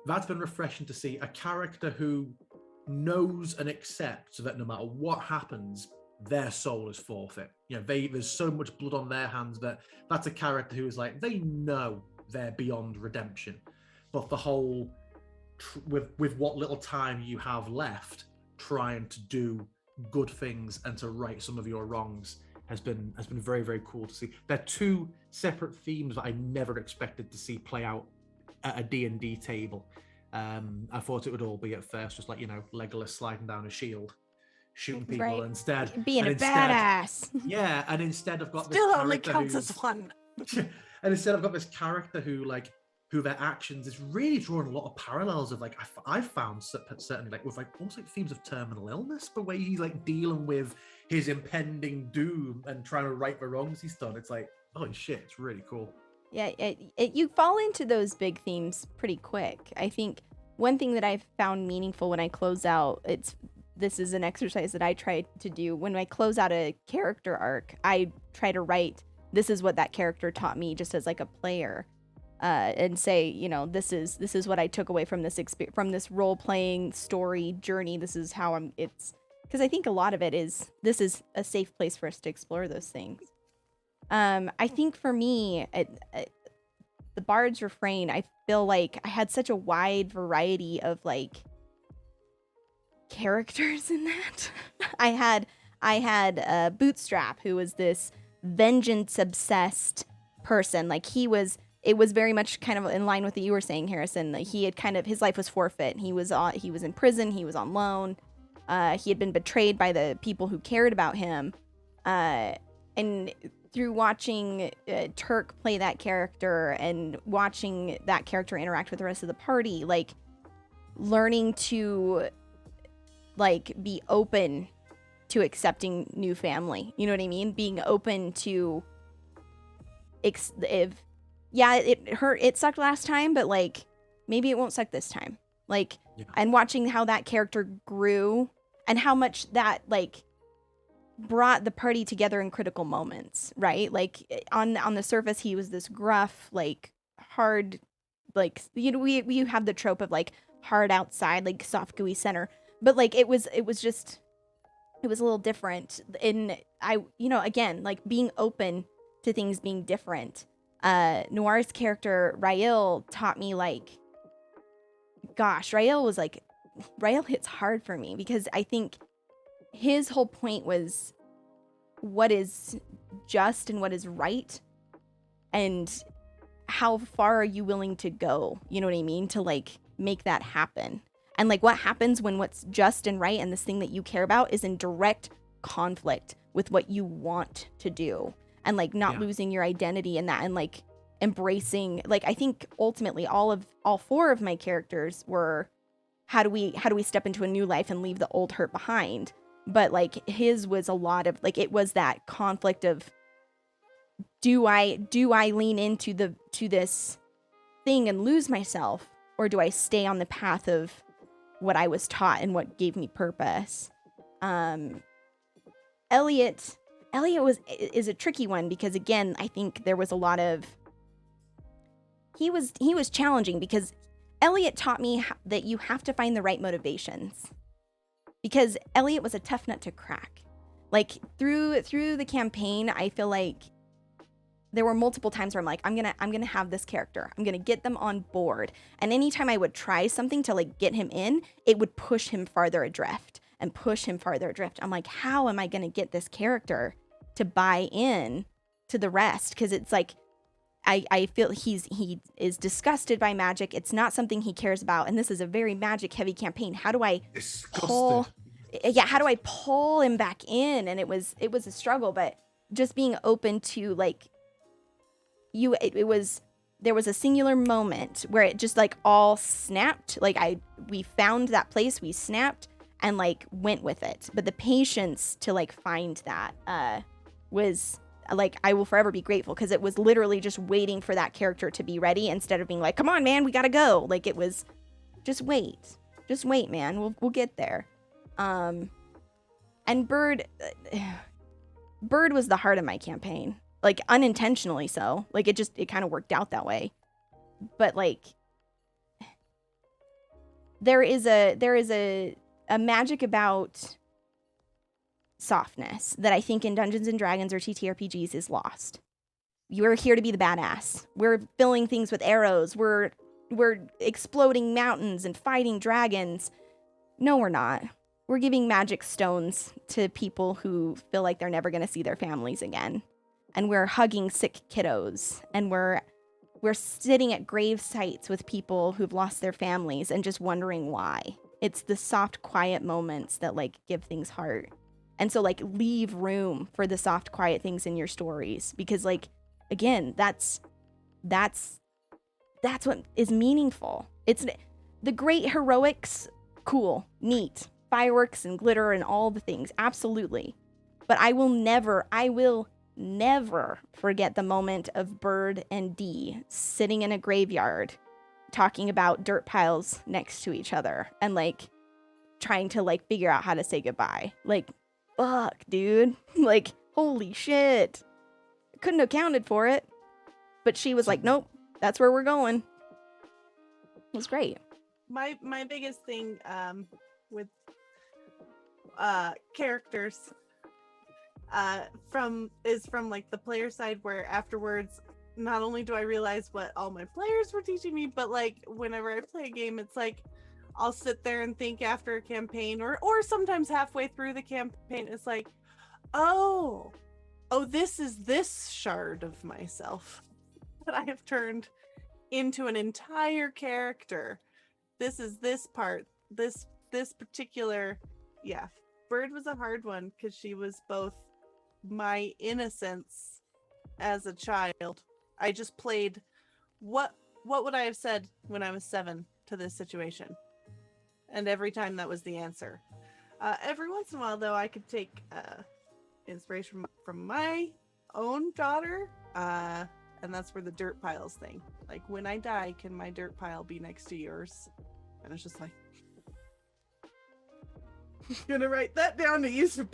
Speaker 3: that's been refreshing to see a character who knows and accepts that no matter what happens, their soul is forfeit. There's so much blood on their hands that's a character who is like, they know they're beyond redemption. But the whole, with what little time you have left, trying to do good things and to right some of your wrongs has been very, very cool to see. They're two separate themes that I never expected to see play out at a D&D table. I thought it would all be at first just like, Legolas sliding down a shield, shooting people,
Speaker 1: right.
Speaker 3: instead
Speaker 1: being a badass.
Speaker 3: Yeah, and instead I've got
Speaker 2: still
Speaker 3: this
Speaker 2: only
Speaker 3: character
Speaker 2: counts as one.
Speaker 3: and instead I've got this character who their actions is really drawing a lot of parallels of like I've found certainly like with like almost like themes of terminal illness, the way he's like dealing with his impending doom and trying to right the wrongs he's done. It's like Oh shit, it's really cool.
Speaker 1: Yeah, you fall into those big themes pretty quick. I think one thing that I've found meaningful when I close out, this is an exercise that I try to do. When I close out a character arc, I try to write, this is what that character taught me just as like a player. And say, you know, this is what I took away from this role-playing story journey. This is how it's because I think a lot of it is, this is a safe place for us to explore those things. I think for me, the Bard's Refrain, I feel like I had such a wide variety of like characters in that. I had Bootstrap, who was this vengeance obsessed person. Like it was very much kind of in line with what you were saying, Harrison. Like he had his life was forfeit. He was in prison. He was on loan. He had been betrayed by the people who cared about him. And through watching Turk play that character and watching that character interact with the rest of the party, like learning to like be open to accepting new family. You know what I mean? Being open to it hurt, it sucked last time, but like maybe it won't suck this time. Like, yeah. And watching how that character grew and how much that like brought the party together in critical moments, right? Like on the surface, he was this gruff, like hard, like, you know, we have the trope of like hard outside, like soft gooey center, but like it was a little different. And again, like being open to things being different. Noir's character Rael taught me like, gosh, Rael hits hard for me because I think his whole point was what is just and what is right, and how far are you willing to go, you know what I mean, to like make that happen. And like what happens when what's just and right and this thing that you care about is in direct conflict with what you want to do, and like not losing your identity in that, and like embracing, like I think ultimately all four of my characters were how do we step into a new life and leave the old hurt behind. But like his was a lot of like, it was that conflict of do I lean into this thing and lose myself, or do I stay on the path of what I was taught and what gave me purpose? Elliot is a tricky one because again, I think there was a lot of he was challenging because Elliot taught me that you have to find the right motivations. Because Elliot was a tough nut to crack. Like through the campaign, I feel like there were multiple times where I'm like, I'm gonna have this character. I'm gonna get them on board. And anytime I would try something to like get him in, it would push him farther adrift and push him farther adrift. I'm like, how am I gonna get this character to buy in to the rest? Because it's like I feel he is disgusted by magic. It's not something he cares about, and this is a very magic heavy campaign. How do I pull him back in? And it was a struggle, but just being open to like there was a singular moment where it just like all snapped. Like we found that place, we snapped and like went with it. But the patience to like find that was like, I will forever be grateful, because it was literally just waiting for that character to be ready instead of being like, come on, man, we gotta go. Like it was just wait, man. We'll get there. And Bird was the heart of my campaign, like unintentionally so. Like it kind of worked out that way. But like there is a magic about softness that I think in Dungeons and Dragons or TTRPGs is lost. You're here to be the badass. We're filling things with arrows. We're exploding mountains and fighting dragons. No, we're not. We're giving magic stones to people who feel like they're never going to see their families again. And we're hugging sick kiddos. And we're sitting at grave sites with people who've lost their families and just wondering why. It's the soft, quiet moments that like give things heart. And so like leave room for the soft, quiet things in your stories, because like, again, that's what is meaningful. It's the great heroics, cool, neat, fireworks and glitter and all the things. Absolutely. But I will never forget the moment of Bird and Dee sitting in a graveyard talking about dirt piles next to each other and like trying to like figure out how to say goodbye. Like, fuck, dude. Like, holy shit. Couldn't have counted for it. But she was like, nope, that's where we're going. It was great.
Speaker 2: My biggest thing with characters from like the player side, where afterwards not only do I realize what all my players were teaching me, but like whenever I play a game, it's like I'll sit there and think after a campaign or sometimes halfway through the campaign, it's like, oh, this is this shard of myself that I have turned into an entire character. This is this part, this particular, yeah. Bird was a hard one because she was both my innocence as a child. I just played what would I have said when I was 7 to this situation? And every time that was the answer. Every once in a while, though, I could take inspiration from my own daughter, and that's where the dirt piles thing. Like, when I die, can my dirt pile be next to yours? And it's just like, gonna write that down to use for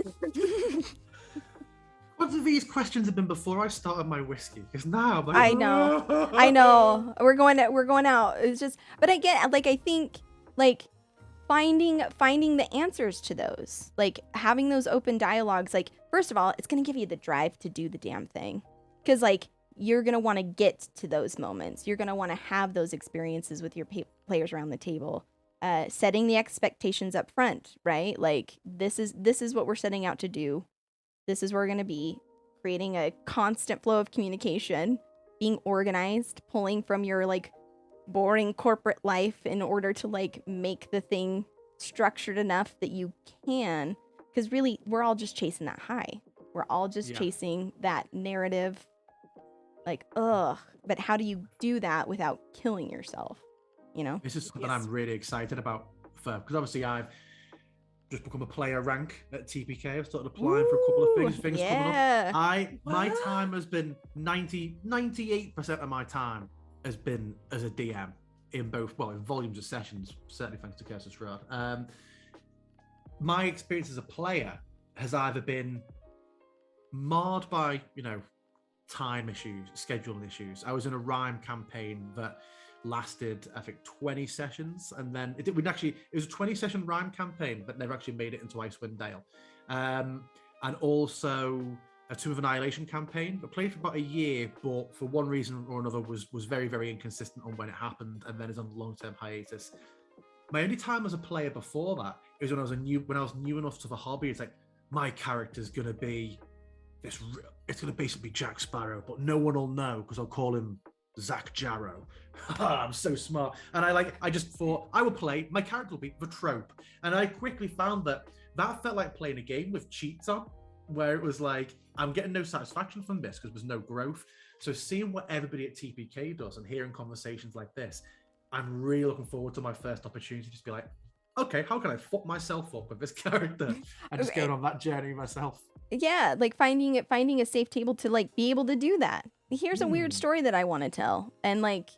Speaker 3: What of these questions have been before I started my whiskey? Because now I'm like,
Speaker 1: I know. We're going out. It's just, but again, like I think, like finding the answers to those, like having those open dialogues. Like, first of all, it's gonna give you the drive to do the damn thing, because like you're gonna want to get to those moments. You're gonna want to have those experiences with your players around the table. Setting the expectations up front, right? Like this is what we're setting out to do. This is where we're going to be, creating a constant flow of communication, being organized, pulling from your like boring corporate life in order to like make the thing structured enough that you can, because really we're all just chasing that high. We're all just chasing that narrative, like, but how do you do that without killing yourself? You know?
Speaker 3: This is something I'm really excited about, because obviously I've just become a player rank at TPK. I've started applying for a couple of things coming up. My time has been 98% of my time has been as a DM in both, in volumes of sessions, certainly thanks to Curse of Strahd. My experience as a player has either been marred by, time issues, scheduling issues. I was in a rhyme campaign that lasted, I think, 20 sessions, and then it was a 20-session rhyme campaign that never actually made it into Icewind Dale. And also a Tomb of Annihilation campaign that played for about a year, but for one reason or another was very, very inconsistent on when it happened, and then is on long-term hiatus. My only time as a player before that is when I was new enough to the hobby. It's like, my character's gonna be this. It's gonna basically be Jack Sparrow, but no one will know because I'll call him Zach Jarrow. I'm so smart. And I just thought I would play, my character will be the trope. And I quickly found that felt like playing a game with cheats on, where it was like, I'm getting no satisfaction from this because there's no growth. So seeing what everybody at TPK does and hearing conversations like this, I'm really looking forward to my first opportunity to just be like, okay, how can I fuck myself up with this character? And just going on that journey myself.
Speaker 1: Yeah, like finding a safe table to like be able to do that. Here's a weird story that I want to tell, and like,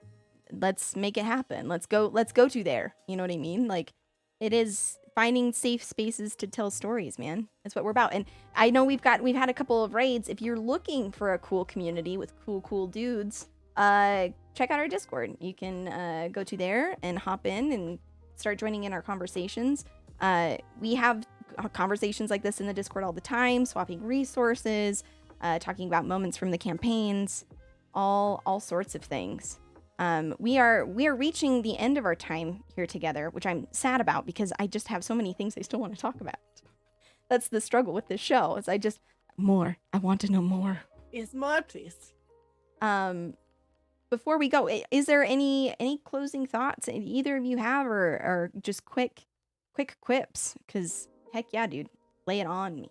Speaker 1: let's make it happen. Let's go to there. You know what I mean? Like, it is finding safe spaces to tell stories, man. That's what we're about. And I know we've had a couple of raids. If you're looking for a cool community with cool dudes, check out our Discord. You can go to there and hop in and start joining in our conversations. We have conversations like this in the Discord all the time, swapping resources, talking about moments from the campaigns, all sorts of things. We are reaching the end of our time here together, which I'm sad about because I just have so many things I still want to talk about. That's the struggle with this show. Is I want to know more.
Speaker 2: Yes, more, please.
Speaker 1: Before we go, is there any closing thoughts either of you have, or just quick quips? Because heck yeah, dude, lay it on me.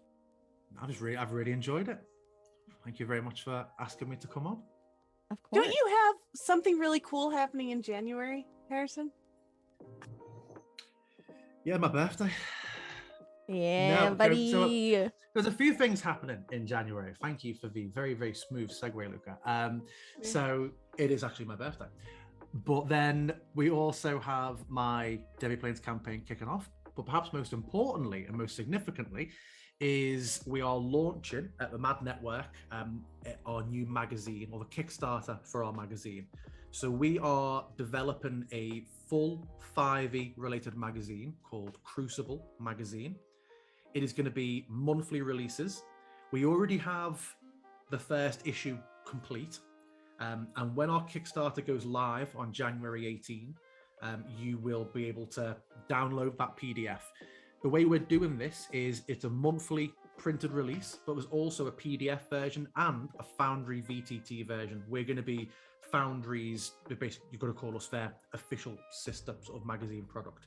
Speaker 3: I've really enjoyed it. Thank you very much for asking me to come on.
Speaker 1: Of course.
Speaker 2: Don't you have something really cool happening in January, Harrison?
Speaker 3: Yeah, my birthday.
Speaker 1: Yeah,
Speaker 3: No,
Speaker 1: buddy.
Speaker 3: there's a few things happening in January. Thank you for the very, very smooth segue, Luca. So it is actually my birthday. But then we also have my Debbie Plains campaign kicking off. But perhaps most importantly and most significantly is we are launching at the MAD Network our new magazine, or the Kickstarter for our magazine. So we are developing a full 5e related magazine called Crucible Magazine. It is going to be monthly releases. We already have the first issue complete. And when our Kickstarter goes live on January 18, you will be able to download that PDF. The way we're doing this is it's a monthly printed release, but there's also a PDF version and a Foundry VTT version. We're going to be Foundry's, basically, you've got to call us their official sister sort of magazine product.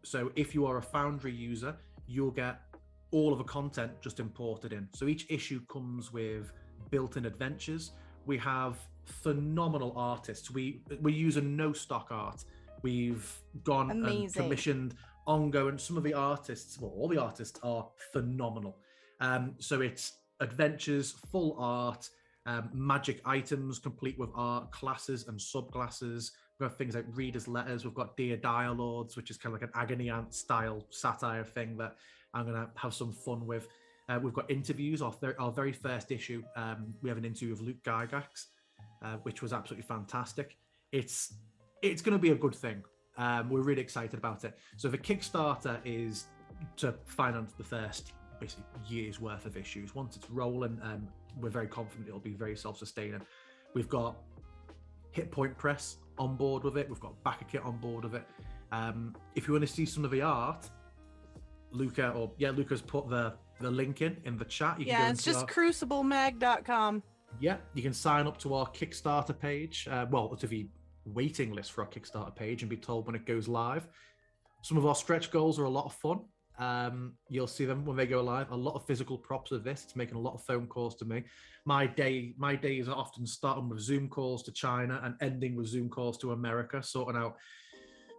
Speaker 3: So if you are a Foundry user, you'll get all of the content just imported in. So each issue comes with built-in adventures. We have phenomenal artists. We use a no stock art. We've gone and commissioned ongoing. Some of the artists, well, all the artists are phenomenal. So it's adventures, full art, magic items complete with art, classes and subclasses. We've got things like readers' letters. We've got Dear Dialords, which is kind of like an Agony Aunt style satire thing that I'm going to have some fun with. We've got interviews. Our very first issue, we have an interview with Luke Gygax, which was absolutely fantastic. It's going to be a good thing. We're really excited about it. So the Kickstarter is to finance the first basically year's worth of issues. Once it's rolling, we're very confident it'll be very self-sustaining. We've got Hit Point Press on board with it. We've got Backer Kit on board with it. If you want to see some of the art, Luca's put the link in the chat. You can go
Speaker 2: it's just cruciblemag.com.
Speaker 3: Yeah, you can sign up to our Kickstarter page, to the waiting list for our Kickstarter page, and be told when it goes live. Some of our stretch goals are a lot of fun. You'll see them when they go live. A lot of physical props of this. It's making a lot of phone calls to me. My days are often starting with Zoom calls to China and ending with Zoom calls to America, sorting out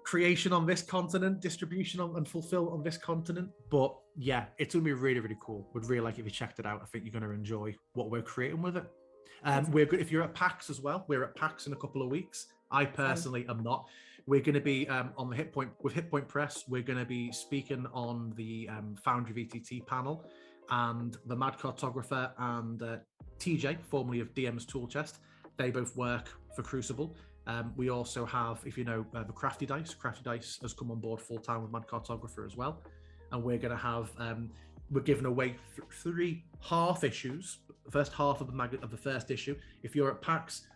Speaker 3: creation on this continent, distribution and fulfill on this continent. But yeah, it's going to be really, really cool. Would really like it if you checked it out. I think you're going to enjoy what we're creating with it. We're good if you're at PAX as well. We're at PAX in a couple of weeks. I personally am not. We're going to be on the Hit Point Press. We're going to be speaking on the Foundry VTT panel, and the MAD Cartographer and TJ, formerly of DM's Tool Chest, they both work for Crucible. We also have, if you know, the Crafty Dice. Crafty Dice has come on board full time with MAD Cartographer as well, and we're going to have we're giving away 3 half issues. The first half of the first issue. If you're at PAX,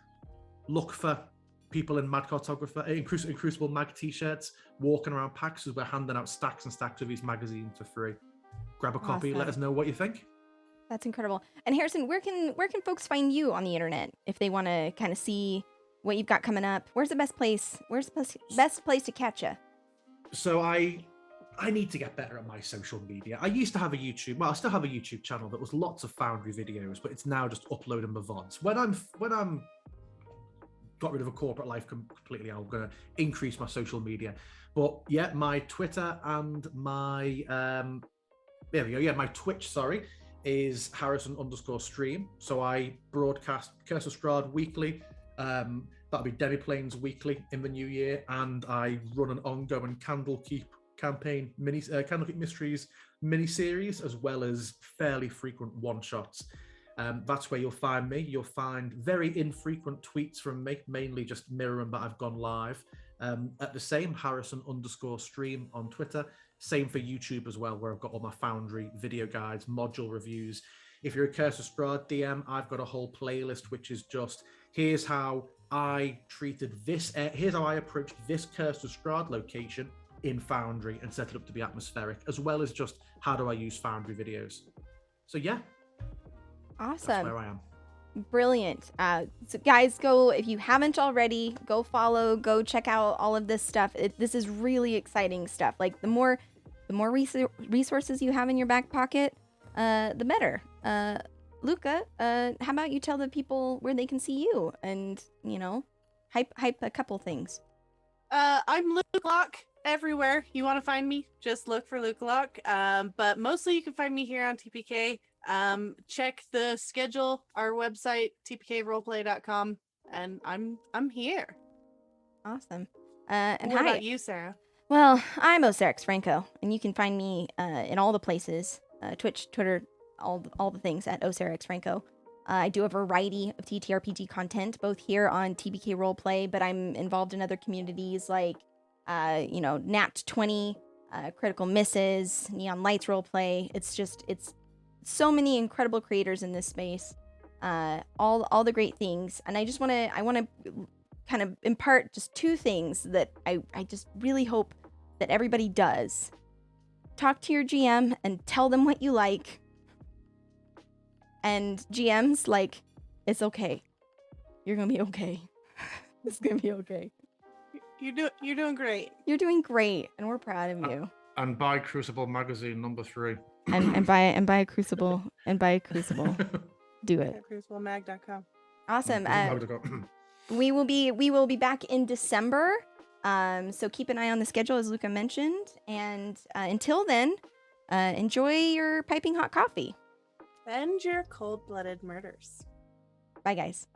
Speaker 3: look for people in MAD Cartographer, in Crucible Mag t-shirts, walking around PAX as we're handing out stacks and stacks of these magazines for free. Grab a copy, let us know what you think.
Speaker 1: That's incredible. And Harrison, where can folks find you on the internet if they want to kind of see what you've got coming up? Where's the best place? Where's the best place to catch you?
Speaker 3: So I need to get better at my social media. I used to have a YouTube, well, I still have a YouTube channel that was lots of Foundry videos, but it's now just uploading the VODs. When I'm got rid of a corporate life completely, I'm going to increase my social media. But yeah, my Twitter and my there we go. Yeah, my Twitch, is Harrison_stream. So I broadcast Curse of Strahd weekly. That'll be Debbie Plains weekly in the new year, and I run an ongoing Candlekeep campaign Candlekeep Mysteries miniseries, as well as fairly frequent one-shots. That's where you'll find me. You'll find very infrequent tweets from me, mainly just mirroring that I've gone live. At the same, Harrison_stream on Twitter. Same for YouTube as well, where I've got all my Foundry video guides, module reviews. If you're a Curse of Strahd DM, I've got a whole playlist, which is just, here's how I treated this, here's how I approached this Curse of Strahd location in Foundry and set it up to be atmospheric, as well as just how do I use Foundry videos. So yeah.
Speaker 1: Awesome.
Speaker 3: That's where I am.
Speaker 1: Brilliant. So guys, go, if you haven't already, go follow, go check out all of this stuff. This is really exciting stuff. Like the more resources you have in your back pocket, the better. Luca, how about you tell the people where they can see you and, hype a couple things.
Speaker 2: I'm Luke Locke everywhere you want to find me. Just look for Lukalok. But mostly you can find me here on TPK. Check the schedule, our website, tpkroleplay.com, and I'm here.
Speaker 1: Awesome.
Speaker 2: And what about you, Sarah?
Speaker 1: Well, I'm Osiris Franco, and you can find me in all the places, Twitch, Twitter, all the things at Osiris Franco. I do a variety of TTRPG content, both here on TBK Roleplay, but I'm involved in other communities like, Nat 20, Critical Misses, Neon Lights Roleplay. It's so many incredible creators in this space, all the great things, and I want to kind of impart just two things that I just really hope that everybody does. Talk to your GM and tell them what you like. And GMs, like, it's okay. You're gonna be okay. It's gonna be okay.
Speaker 2: You're doing great.
Speaker 1: You're doing great, and we're proud of you.
Speaker 3: And buy Crucible Magazine #3.
Speaker 1: and buy a Crucible. Do it.
Speaker 2: Cruciblemag.com.
Speaker 1: Awesome. We will be back in December. So keep an eye on the schedule, as Luka mentioned. And until then, enjoy your piping hot coffee.
Speaker 2: And your cold-blooded murders.
Speaker 1: Bye, guys.